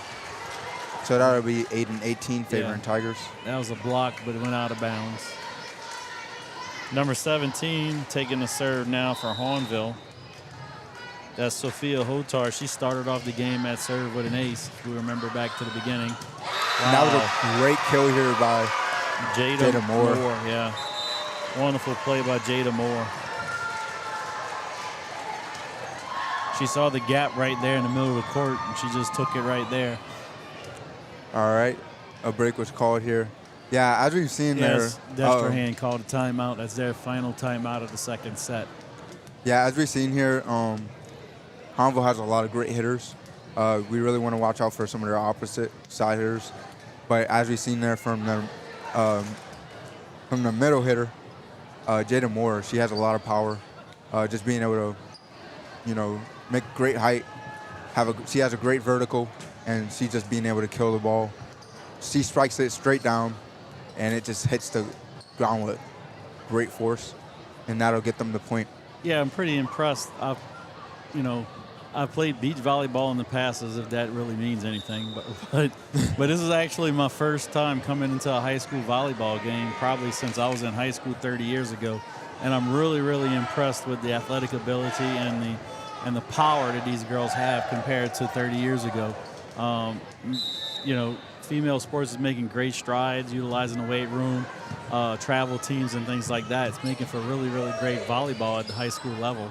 So that'll be 8-18 favoring Tigers. That was a block, but it went out of bounds. Number 17 taking the serve now for Hahnville. That's Sophia Hotard. She started off the game at serve with an ace, if we remember back to the beginning. And that was a great kill here by Jada Moore. Yeah. Wonderful play by Jada Moore. She saw the gap right there in the middle of the court, and she just took it right there. All right, a break was called here. Yeah, as we've seen Yes, there. Destrehan called a timeout. That's their final timeout of the second set. Yeah, as we've seen here, Hahnville has a lot of great hitters. We really want to watch out for some of their opposite side hitters. But as we've seen there from the middle hitter, Jada Moore, she has a lot of power. Just being able to, make great height. She has a great vertical, and she just being able to kill the ball. She strikes it straight down, and it just hits the ground with great force, and that'll get them the point. Yeah, I'm pretty impressed. I've played beach volleyball in the past, as if that really means anything. But this is actually my first time coming into a high school volleyball game, probably since I was in high school 30 years ago. And I'm really, really impressed with the athletic ability and the power that these girls have compared to 30 years ago. Female sports is making great strides, utilizing the weight room, travel teams and things like that. It's making for really, really great volleyball at the high school level.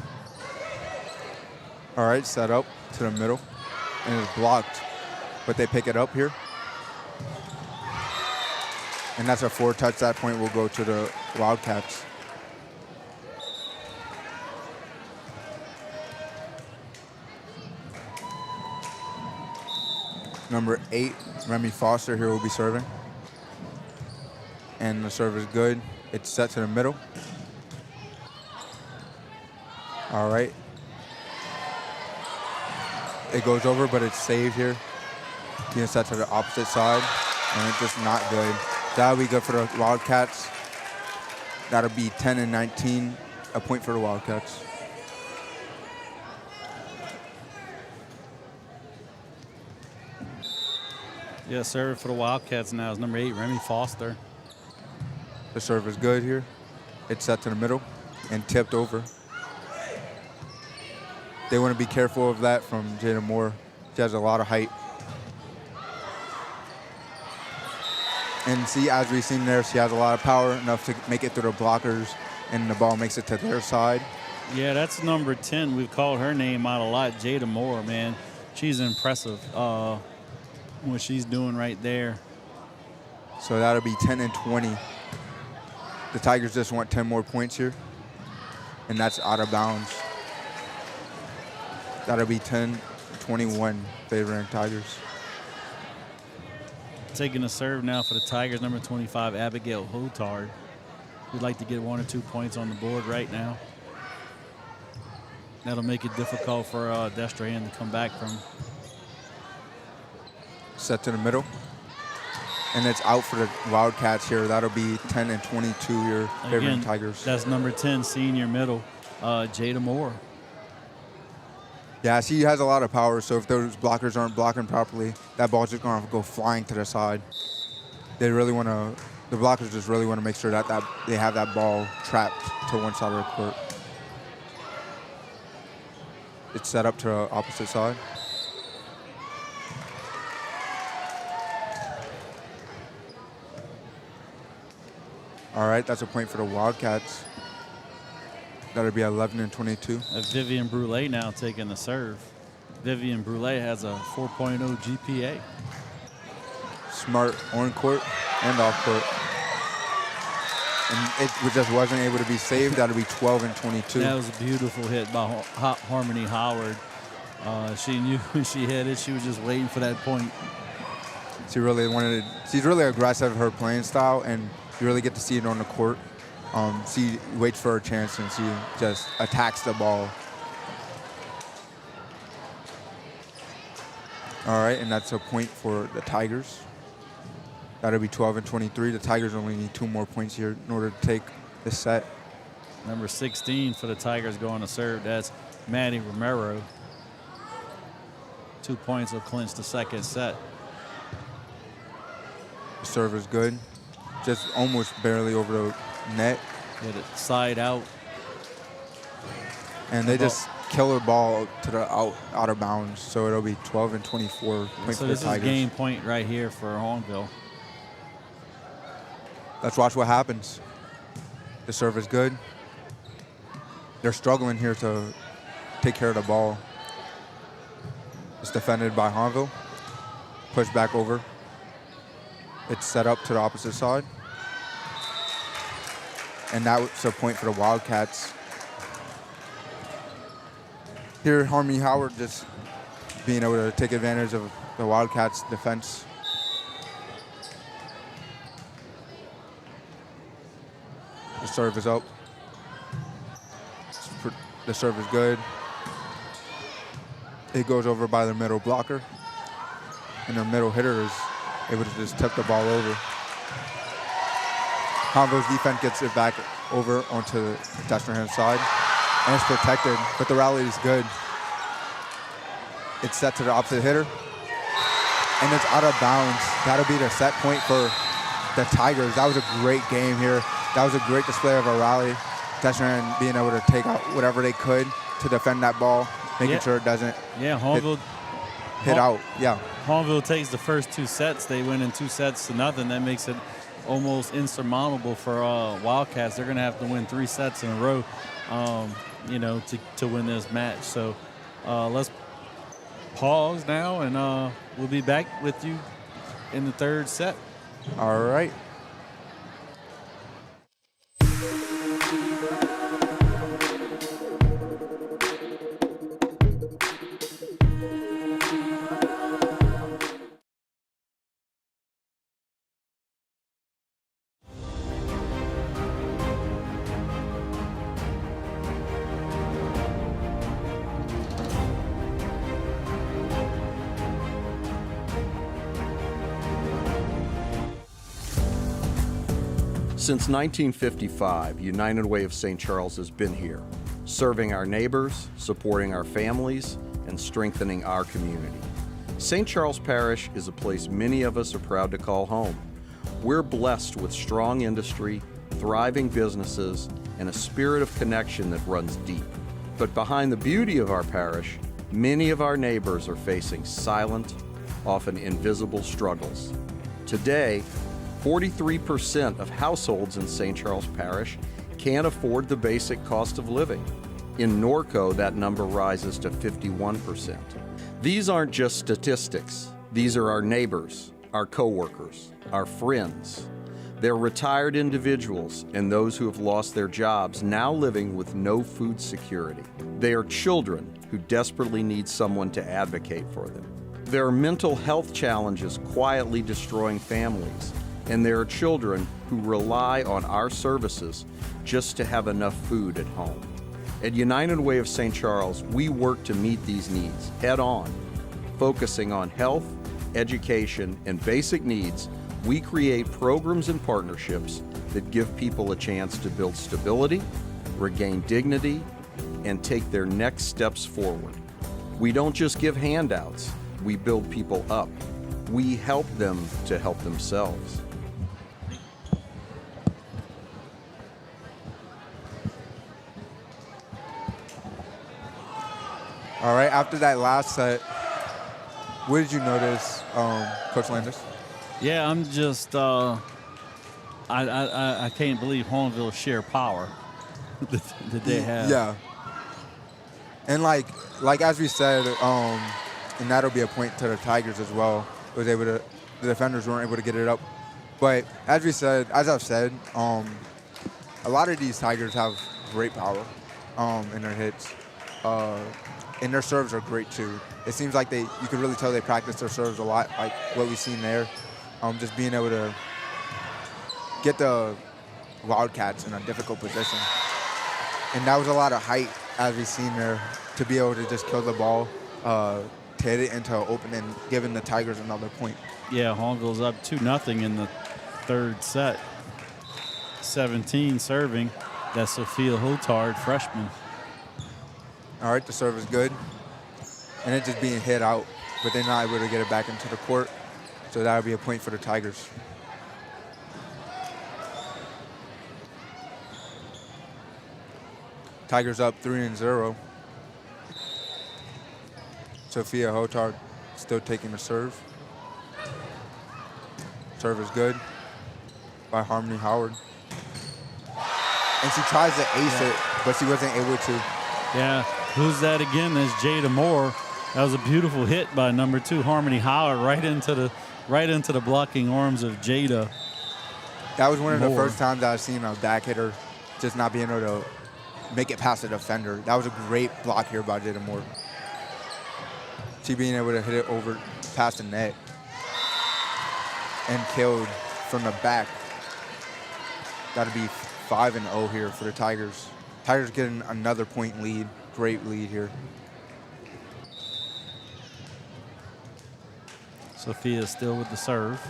All right, set up to the middle, and it's blocked, but they pick it up here. And that's a 4-touch. That point will go to the Wildcats. Number 8, Remy Foster here will be serving. And the serve is good. It's set to the middle. All right. It goes over, but it's saved here. Being set to the opposite side, and it's just not good. That'll be good for the Wildcats. That'll be 10-19, a point for the Wildcats. Yeah, serve for the Wildcats now is number 8, Remy Foster. The serve is good here. It's set to the middle and tipped over. They want to be careful of that from Jada Moore. She has a lot of height. And see, as we've seen there, she has a lot of power, enough to make it through the blockers, and the ball makes it to their side. Yeah, that's number 10. We've called her name out a lot, Jada Moore, man. She's impressive, what she's doing right there. So that'll be 10-20. The Tigers just want 10 more points here, and that's out of bounds. That'll be 10-21 favoring Tigers. Taking a serve now for the Tigers, number 25, Abigail Hotard. We'd like to get 1 or 2 points on the board right now. That'll make it difficult for Destrehan to come back from. Set to the middle. And it's out for the Wildcats here. That'll be 10-22 here, favoring Again, Tigers. That's number 10, senior middle, Jada Moore. Yeah, she has a lot of power, so if those blockers aren't blocking properly, that ball's just going to go flying to the side. They really want to, the blockers just really want to make sure that they have that ball trapped to one side of the court. It's set up to the opposite side. All right, that's a point for the Wildcats. That'll be 11-22. Vivian Brule now taking the serve. Vivian Brule has a 4.0 GPA. Smart on court and off court. And it just wasn't able to be saved. That'll be 12-22. That was a beautiful hit by Harmony Howard. She knew when she hit it, she was just waiting for that point. She really wanted it. She's really aggressive, her playing style, and you really get to see it on the court. She waits for her chance, and she just attacks the ball. All right, and that's a point for the Tigers. That'll be 12 and 23. The Tigers only need 2 more points here in order to take the set. Number 16 for the Tigers going to serve. That's Manny Romero. 2 points will clinch the second set. The serve is good. Just almost barely over the net. Get it side out. And they just kill the ball to the out of bounds. So it'll be 12 and 24 points So for the this Tigers. is game point right here for Hahnville. Let's watch what happens. The serve is good. They're struggling here to take care of the ball. It's defended by Hahnville. Pushed back over. It's set up to the opposite side. And that's a point for the Wildcats. Here, Harmony Howard just being able to take advantage of the Wildcats' defense. The serve is up. The serve is good. It goes over by the middle blocker. And the middle hitter is able to just tip the ball over. Hahnville's defense gets it back over onto the Destrehan side. And it's protected, but the rally is good. It's set to the opposite hitter. And it's out of bounds. That'll be the set point for the Tigers. That was a great game here. That was a great display of a rally. Destrehan being able to take out whatever they could to defend that ball, making sure it doesn't Hahnville hit out. Yeah. Hahnville takes the first 2 sets. They win in 2-0. That makes it almost insurmountable for Wildcats. They're going to have to win 3 sets in a row, to win this match. So let's pause now, and we'll be back with you in the 3rd set. All right. Since 1955, United Way of St. Charles has been here, serving our neighbors, supporting our families, and strengthening our community. St. Charles Parish is a place many of us are proud to call home. We're blessed with strong industry, thriving businesses, and a spirit of connection that runs deep. But behind the beauty of our parish, many of our neighbors are facing silent, often invisible struggles. Today, 43% of households in St. Charles Parish can't afford the basic cost of living. In Norco, that number rises to 51%. These aren't just statistics. These are our neighbors, our coworkers, our friends. They're retired individuals and those who have lost their jobs now living with no food security. They are children who desperately need someone to advocate for them. There are mental health challenges quietly destroying families. And there are children who rely on our services just to have enough food at home. At United Way of St. Charles, we work to meet these needs head on. Focusing on health, education, and basic needs, we create programs and partnerships that give people a chance to build stability, regain dignity, and take their next steps forward. We don't just give handouts, we build people up. We help them to help themselves. All right, after that last set, what did you notice, Coach Landis? Yeah, I'm just I can't believe Hahnville's sheer power that they have. Yeah. And like as we said, and that'll be a point to the Tigers as well. The defenders weren't able to get it up. But as I've said, a lot of these Tigers have great power in their hits. And their serves are great too. It seems like you could really tell they practice their serves a lot, like what we've seen there. Just being able to get the Wildcats in a difficult position. And that was a lot of height, as we've seen there, to be able to just kill the ball to hit it into an open and giving the Tigers another point. Yeah, Hahnville's up 2-0 in the third set. 17 serving. That's Sophia Hotard, freshman. All right, the serve is good. And it's just being hit out, but they're not able to get it back into the court. So that would be a point for the Tigers. Tigers up 3-0. Sophia Hotard still taking the serve. Serve is good by Harmony Howard. And she tries to ace it, but she wasn't able to. Yeah, who's that again? That's Jada Moore. That was a beautiful hit by number 2, Harmony Howard, right into the blocking arms of Jada. That was one of the Moore. first times I've seen a back hitter just not being able to make it past the defender. That was a great block here by Jada Moore. She being able to hit it over past the net and killed from the back. That'll be 5-0 here for the Tigers. Tigers getting another point lead. Great lead here. Sophia still with the serve.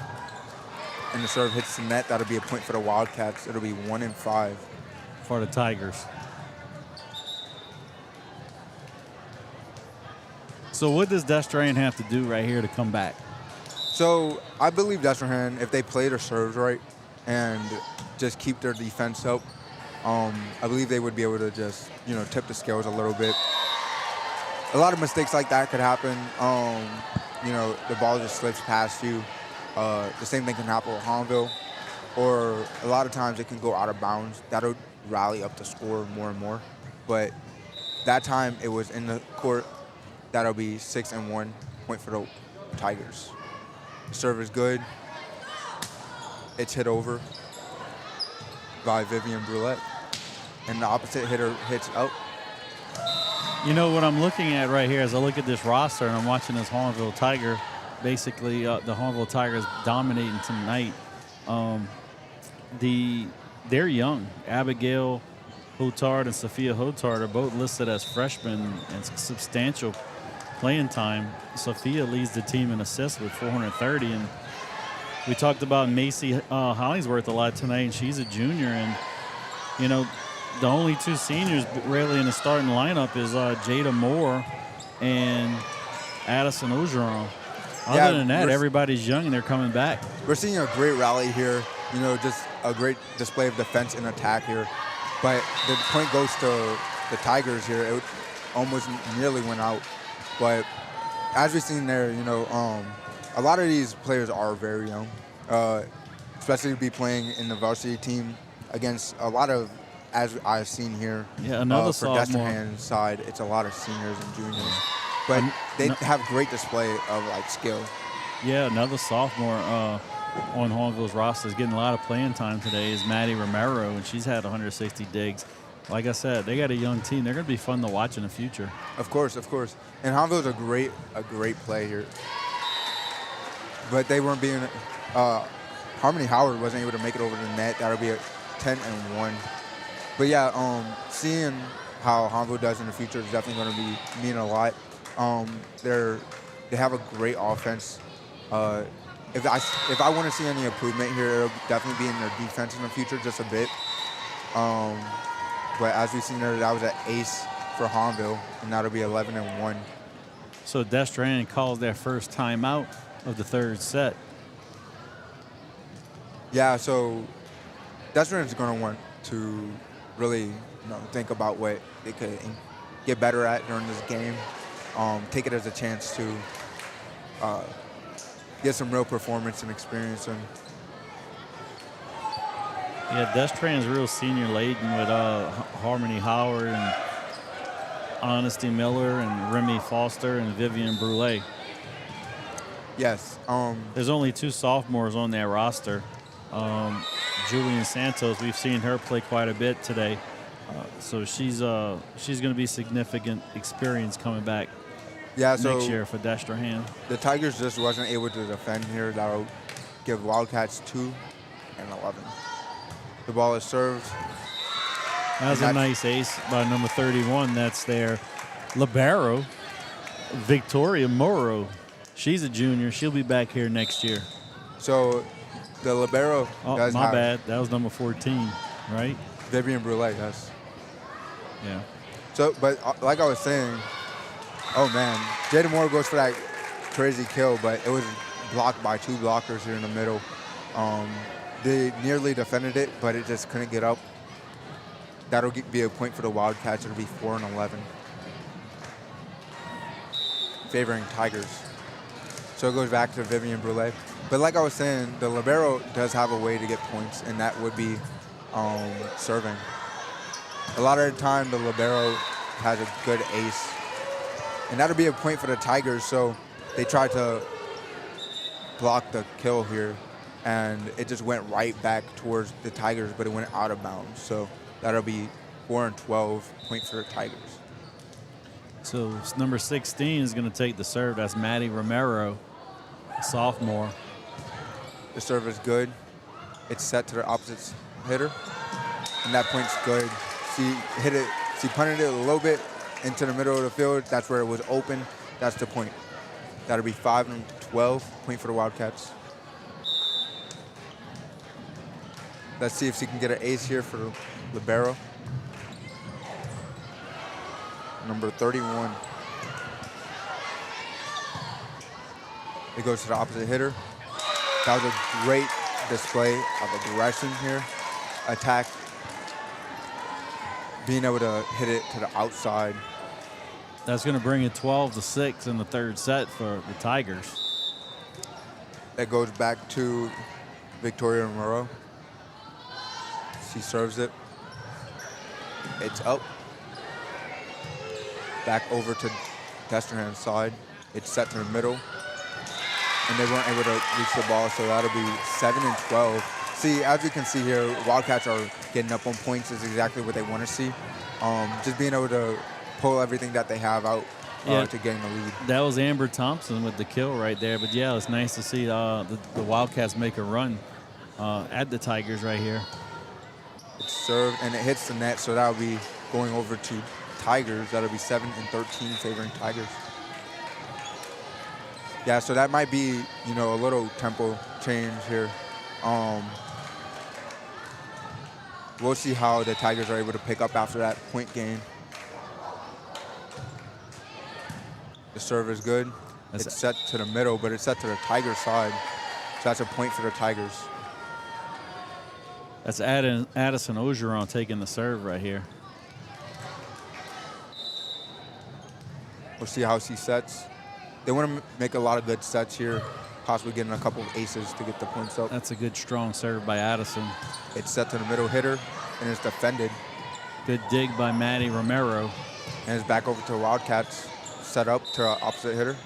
And the serve hits the net. That'll be a point for the Wildcats. It'll be 1-5. For the Tigers. So what does Destrehan have to do right here to come back? So I believe Destrehan, if they play their serves right and just keep their defense up, I believe they would be able to just, tip the scales a little bit. A lot of mistakes like that could happen. The ball just slips past you. The same thing can happen with Hahnville. Or a lot of times it can go out of bounds. That'll rally up the score more and more. But that time it was in the court. That'll be 6-1 point for the Tigers. The serve is good. It's hit over by Vivian Boutte. And the opposite hitter hits out. You know what I'm looking at right here as I look at this roster and I'm watching this Hahnville Tiger, basically the Hahnville Tigers dominating tonight. They're young. Abigail Hotard and Sophia Hotard are both listed as freshmen and substantial playing time. Sophia leads the team in assists with 430, and we talked about Macy Hollingsworth a lot tonight, and she's a junior, and the only 2 seniors really in the starting lineup is Jada Moore and Addison Ogeron. Other than that, everybody's young and they're coming back. We're seeing a great rally here, just a great display of defense and attack here. But the point goes to the Tigers here. It almost nearly went out. But as we've seen there, a lot of these players are very young, especially to be playing in the varsity team against a lot of, as I've seen here, another for sophomore. Destrehan's side, it's a lot of seniors and juniors. But they have great display of skill. Yeah, another sophomore on Hahnville's roster is getting a lot of playing time today is Maddie Romero, and she's had 160 digs. Like I said, they got a young team. They're going to be fun to watch in the future. Of course. And Hahnville's a great play here. But they weren't being Harmony Howard wasn't able to make it over the net. That'll be a 10-1. But yeah, seeing how Hahnville does in the future is definitely going to mean a lot. They have a great offense. If I want to see any improvement here, it'll definitely be in their defense in the future, just a bit. But as we've seen there, that was an ace for Hahnville, and that'll be 11-1. So Destrehan calls their first timeout of the third set. Yeah, so Destrehan's going to want to really think about what they could get better at during this game. Take it as a chance to get some real performance and experience. And yeah, Destrehan's real senior laden with Harmony Howard and Honesty Miller and Remy Foster and Vivian Boutte. yes, There's only 2 sophomores on that roster. Julian Santos, we've seen her play quite a bit today. So she's going to be significant experience coming back next year for Destrehan. The Tigers just wasn't able to defend here. That'll give Wildcats 2-11. The ball is served. That was a nice ace by number 31. That's their libero. Victoria Morrow. She's a junior. She'll be back here next year. So the libero Oh, does my have bad. That was number 14, right? Vivian Brule, yes. Yeah. So, but like I was saying, oh man, Jada Moore goes for that crazy kill, but it was blocked by 2 blockers here in the middle. They nearly defended it, but it just couldn't get up. That'll be a point for the Wildcats. It'll be 4-11, favoring Tigers. So it goes back to Vivian Brule. But like I was saying, the libero does have a way to get points, and that would be serving. A lot of the time, the libero has a good ace, and that'll be a point for the Tigers. So they tried to block the kill here, and it just went right back towards the Tigers, but it went out of bounds. So that'll be 4-12, point for the Tigers. So number 16 is going to take the serve. That's Maddie Romero, a sophomore. The serve is good. It's set to the opposite hitter, and that point's good. She hit it. She punted it a little bit into the middle of the field. That's where it was open. That's the point. That'll be 5-12, point for the Wildcats. Let's see if she can get an ace here for libero. Number 31. It goes to the opposite hitter. That was a great display of aggression here. Attack. Being able to hit it to the outside. That's going to bring it 12-6 in the third set for the Tigers. That goes back to Victoria Romero. She serves it. It's up. Back over to Destrehan's side. It's set to the middle. And they weren't able to reach the ball, so that'll be 7-12. See, as you can see here, Wildcats are getting up on points is exactly what they want to see. Just being able to pull everything that they have out to gain the lead. That was Amber Thompson with the kill right there. But, yeah, it's nice to see the Wildcats make a run at the Tigers right here. It's served, and it hits the net, so that'll be going over to Tigers. That'll be 7-13, favoring Tigers. Yeah, so that might be, a little tempo change here. We'll see how the Tigers are able to pick up after that point gain. The serve is good. It's set to the middle, but it's set to the Tigers' side. So that's a point for the Tigers. That's Addison Ogeron taking the serve right here. We'll see how she sets. They want to make a lot of good sets here, possibly getting a couple of aces to get the points up. That's a good, strong serve by Addison. It's set to the middle hitter, and it's defended. Good dig by Maddie Romero. And it's back over to the Wildcats, set up to the opposite hitter.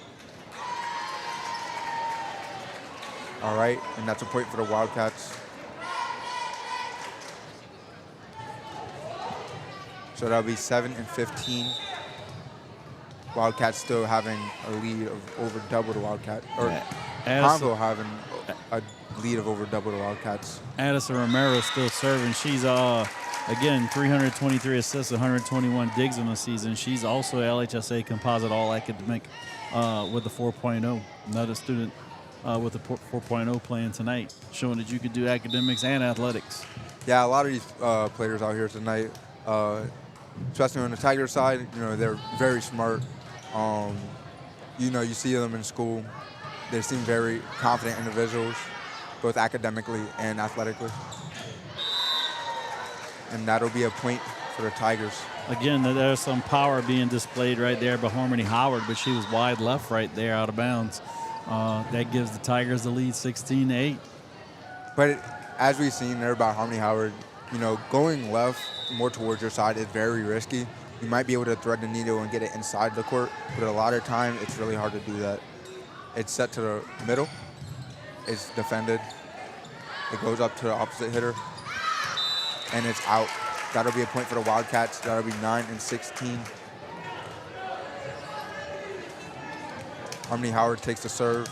All right, and that's a point for the Wildcats. So that'll be 7-15. Wildcats still having a lead of over double the Wildcat, or Hahnville having a lead of over double the Wildcats. Addison Romero still serving. She's again 323 assists, 121 digs in the season. She's also a LHSA composite all academic with the 4.0. Another student with the 4.0 playing tonight, showing that you could do academics and athletics. Yeah, a lot of these players out here tonight, especially on the Tiger side, they're very smart. You see them in school. They seem very confident individuals, both academically and athletically. And that'll be a point for the Tigers. Again, there's some power being displayed right there by Harmony Howard, but she was wide left right there out of bounds. That gives the Tigers the lead 16-8. But as we've seen there by Harmony Howard, going left more towards your side is very risky. You might be able to thread the needle and get it inside the court, but a lot of time it's really hard to do that. It's set to the middle. It's defended. It goes up to the opposite hitter, and it's out. That'll be a point for the Wildcats. That'll be 9-16. Harmony Howard takes the serve.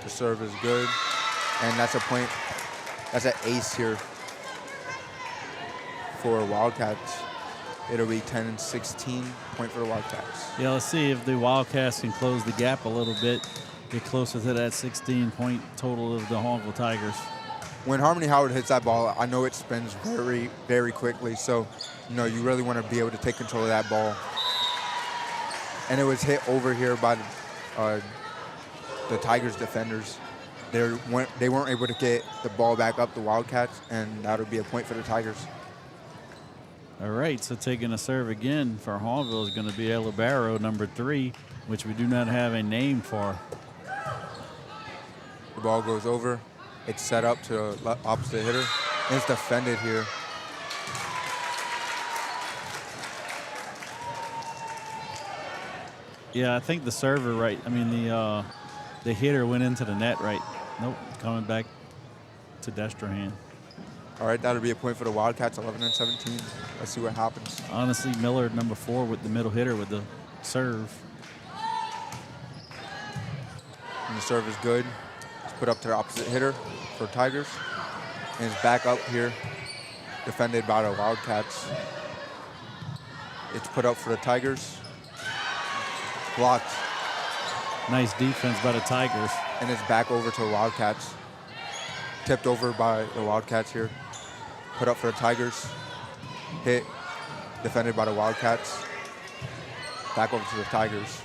The serve is good, and that's a point. That's an ace here for Wildcats. It'll be 10-16 point for the Wildcats. Yeah, let's see if the Wildcats can close the gap a little bit, get closer to that 16-point total of the Hahnville Tigers. When Harmony Howard hits that ball, I know it spins very, very quickly. So, you really want to be able to take control of that ball. And it was hit over here by the Tigers defenders. They weren't able to get the ball back up, the Wildcats, and that would be a point for the Tigers. All right, so taking a serve again for Hahnville is going to be Ella Barrow, number 3, which we do not have a name for. The ball goes over. It's set up to the opposite hitter, and it's defended here. Yeah, I think the server, the hitter went into the net, right? Nope, coming back to Destrehan. All right, that'll be a point for the Wildcats, 11-17. Let's see what happens. Honestly, Miller, number 4, with the middle hitter with the serve. And the serve is good. It's put up to the opposite hitter for Tigers. And it's back up here, defended by the Wildcats. It's put up for the Tigers. Blocked. Nice defense by the Tigers. And it's back over to the Wildcats. Tipped over by the Wildcats here. Put up for the Tigers. Hit. Defended by the Wildcats. Back over to the Tigers.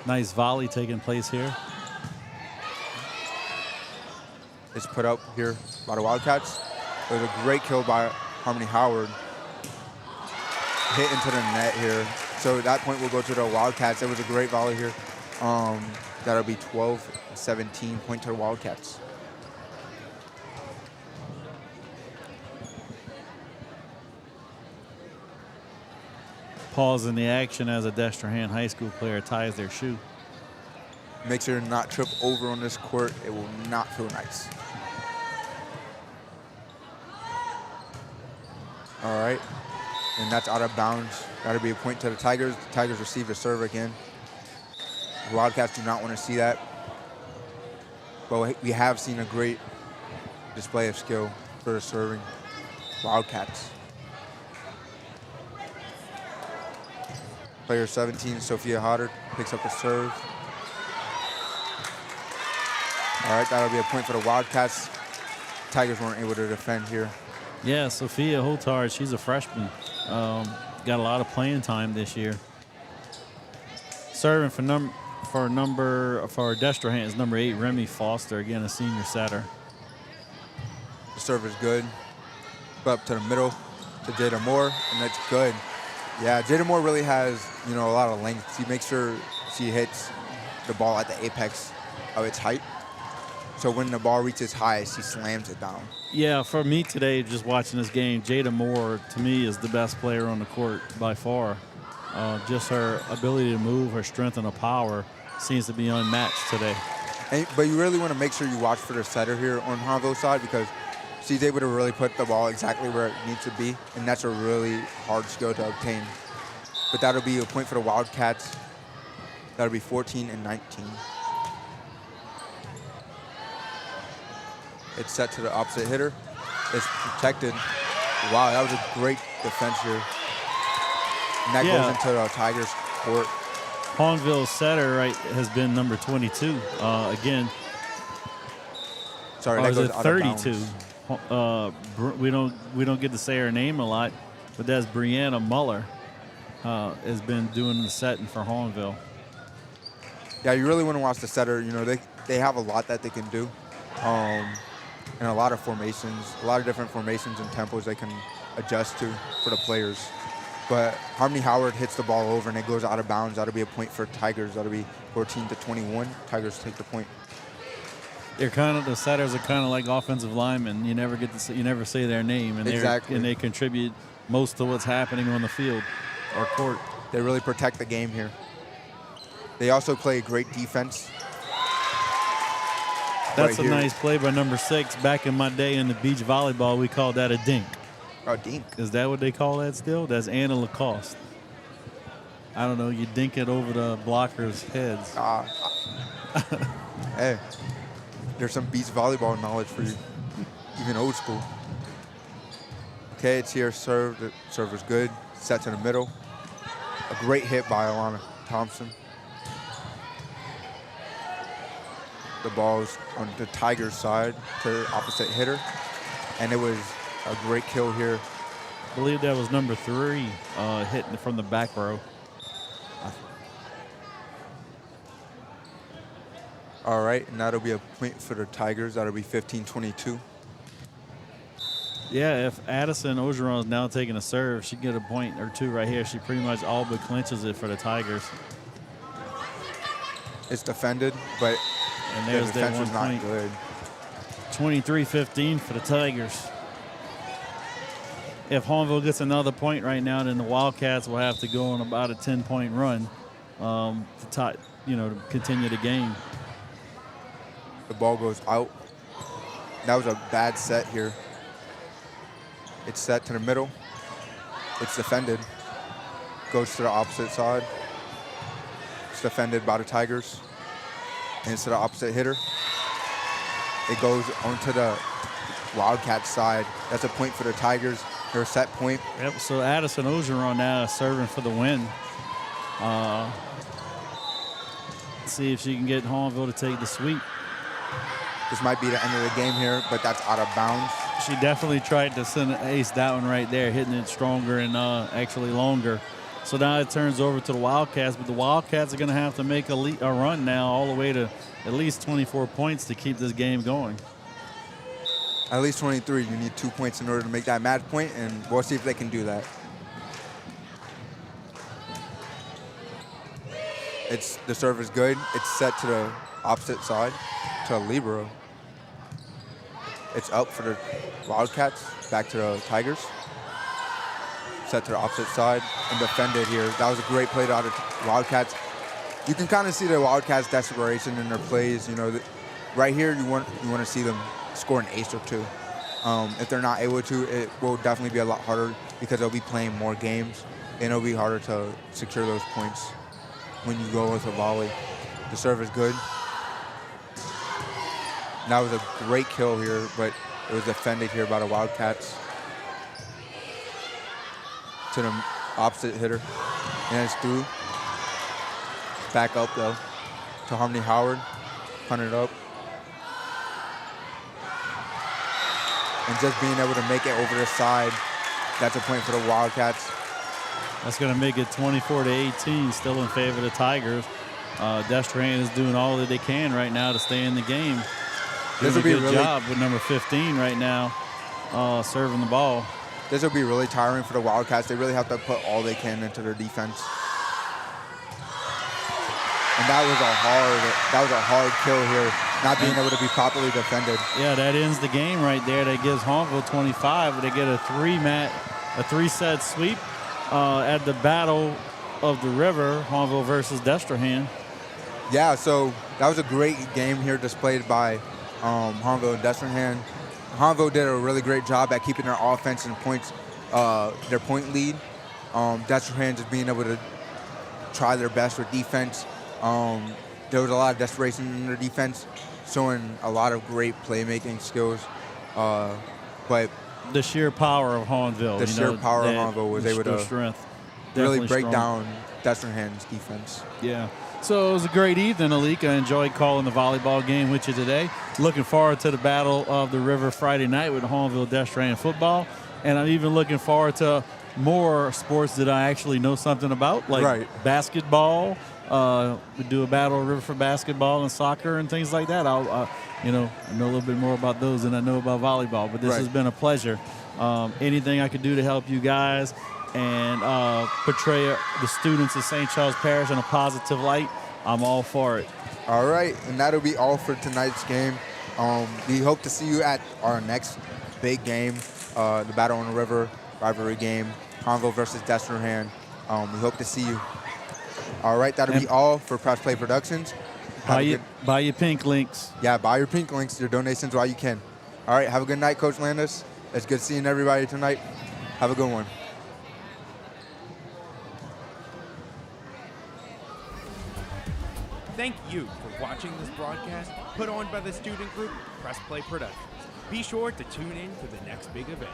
Nice volley taking place here. It's put up here by the Wildcats. It was a great kill by Harmony Howard. Hit into the net here. So that point will go to the Wildcats. It was a great volley here. That'll be 12-17 point to the Wildcats. Pause in the action as a Destrehan High School player ties their shoe. Make sure to not trip over on this court. It will not feel nice. All right. And that's out of bounds. That'll be a point to the Tigers. The Tigers receive the serve again. The Wildcats do not want to see that. But we have seen a great display of skill for the serving Wildcats. Player 17, Sophia Hodder, picks up the serve. All right, that'll be a point for the Wildcats. Tigers weren't able to defend here. Yeah, Sophia Hotard, she's a freshman. Got a lot of playing time this year. Serving for Destrehan is number 8, Remy Foster, again a senior setter. The serve is good. Up to the middle to Jada Moore, and that's good. Yeah, Jada Moore really has, a lot of length. She makes sure she hits the ball at the apex of its height. So when the ball reaches high, she slams it down. Yeah, for me today, just watching this game, Jada Moore, to me, is the best player on the court by far. Just her ability to move, her strength, and her power seems to be unmatched today. But you really want to make sure you watch for the setter here on Hahnville's side, because she's able to really put the ball exactly where it needs to be, and that's a really hard skill to obtain. But that'll be a point for the Wildcats. That'll be 14-19. It's set to the opposite hitter. It's protected. Wow, that was a great defense here. And that goes into the Tigers' court. Hahnville's setter has been number 22. Again, sorry, or that is goes it out 32? of bounds. We don't get to say her name a lot, but that's Brianna Muller. Has been doing the setting for Hahnville. Yeah, you really want to watch the setter. They have a lot that they can do. And a lot of formations, a lot of different formations and tempos they can adjust to for the players. But Harmony Howard hits the ball over and it goes out of bounds. That'll be a point for Tigers. That'll be 14-21. Tigers take the point. The setters are kind of like offensive linemen. You never say their name, and exactly. And they contribute most to what's happening on the field or court. They really protect the game here. They also play great defense. That's a nice play by number 6. Back in my day in the beach volleyball, we called that a dink. Oh, dink. Is that what they call that still? That's Anna Lacoste. I don't know. You dink it over the blockers' heads. Hey, there's some beach volleyball knowledge for you, even old school. okay. It's here. Server's good. Set to the middle. A great hit by Alana Thompson. The ball's on the Tigers' side to the opposite hitter. And it was a great kill here. I believe that was number 3 hitting from the back row. All right, and that'll be a point for the Tigers. That'll be 15-22. Yeah, if Addison Ogeron is now taking a serve, she can get a point or 2 right here. She pretty much all but clinches it for the Tigers. It's defended, but And the there's that defense was 1 not point. good. 23-15 for the Tigers. If Hahnville gets another point right now, then the Wildcats will have to go on about a 10-point run to continue the game. The ball goes out. That was a bad set here. It's set to the middle. It's defended. Goes to the opposite side. It's defended by the Tigers. And it's to the opposite hitter. It goes onto the Wildcat side. That's a point for the Tigers. Their set point. Yep, so Addison Ogeron now is serving for the win. See if she can get Hahnville to take the sweep. This might be the end of the game here, but that's out of bounds. She definitely tried to send an ace that one right there, hitting it stronger and actually longer. So now it turns over to the Wildcats, but the Wildcats are going to have to make a run now all the way to at least 24 points to keep this game going. At least 23. You need 2 points in order to make that match point, and we'll see if they can do that. The serve is good. It's set to the opposite side, to a libero. It's up for the Wildcats, back to the Tigers. Set to the opposite side and defended here. That was a great play out of the Wildcats. You can kind of see the Wildcats' desperation in their plays. Right here, you want to see them score an ace or 2. If they're not able to, it will definitely be a lot harder because they'll be playing more games, and it'll be harder to secure those points when you go with a volley. The serve is good. That was a great kill here, but it was defended here by the Wildcats. To the opposite hitter, and it's through. Back up though, to Harmony Howard, punted up. And just being able to make it over the side, that's a point for the Wildcats. That's going to make it 24-18, still in favor of the Tigers. Destrehan is doing all that they can right now to stay in the game. Doing a good job with number 15 right now, serving the ball. This will be really tiring for the Wildcats. They really have to put all they can into their defense. And that was a hard kill here, not being able to be properly defended. Yeah, that ends the game right there. That gives Hahnville 25. They get a 3-set sweep at the Battle of the River, Hahnville versus Destrehan. Yeah, so that was a great game here displayed by Hahnville and Destrehan. Hahnville did a really great job at keeping their offense and points, their point lead. Destrehan just being able to try their best with defense. There was a lot of desperation in their defense, showing a lot of great playmaking skills. But the sheer power of Hahnville. The sheer power of Hahnville was able to really break down Destrehan's defense. Yeah. So it was a great evening, Alika. I enjoyed calling the volleyball game with you today. Looking forward to the Battle of the River Friday night with Hahnville Destrehan football. And I'm even looking forward to more sports that I actually know something about, like basketball. We do a Battle of the River for basketball and soccer and things like that. I know a little bit more about those than I know about volleyball. But this has been a pleasure. Anything I could do to help you guys and portray the students of St. Charles Parish in a positive light, I'm all for it. All right, and that'll be all for tonight's game. We hope to see you at our next big game, the Battle on the River rivalry game, Hahnville versus Destrehan. We hope to see you. All right, that'll be all for Press Play Productions. Buy your pink links. Yeah, buy your pink links, your donations while you can. All right, have a good night, Coach Landis. It's good seeing everybody tonight. Have a good one. Thank you for watching this broadcast put on by the student group Press Play Productions. Be sure to tune in to the next big event.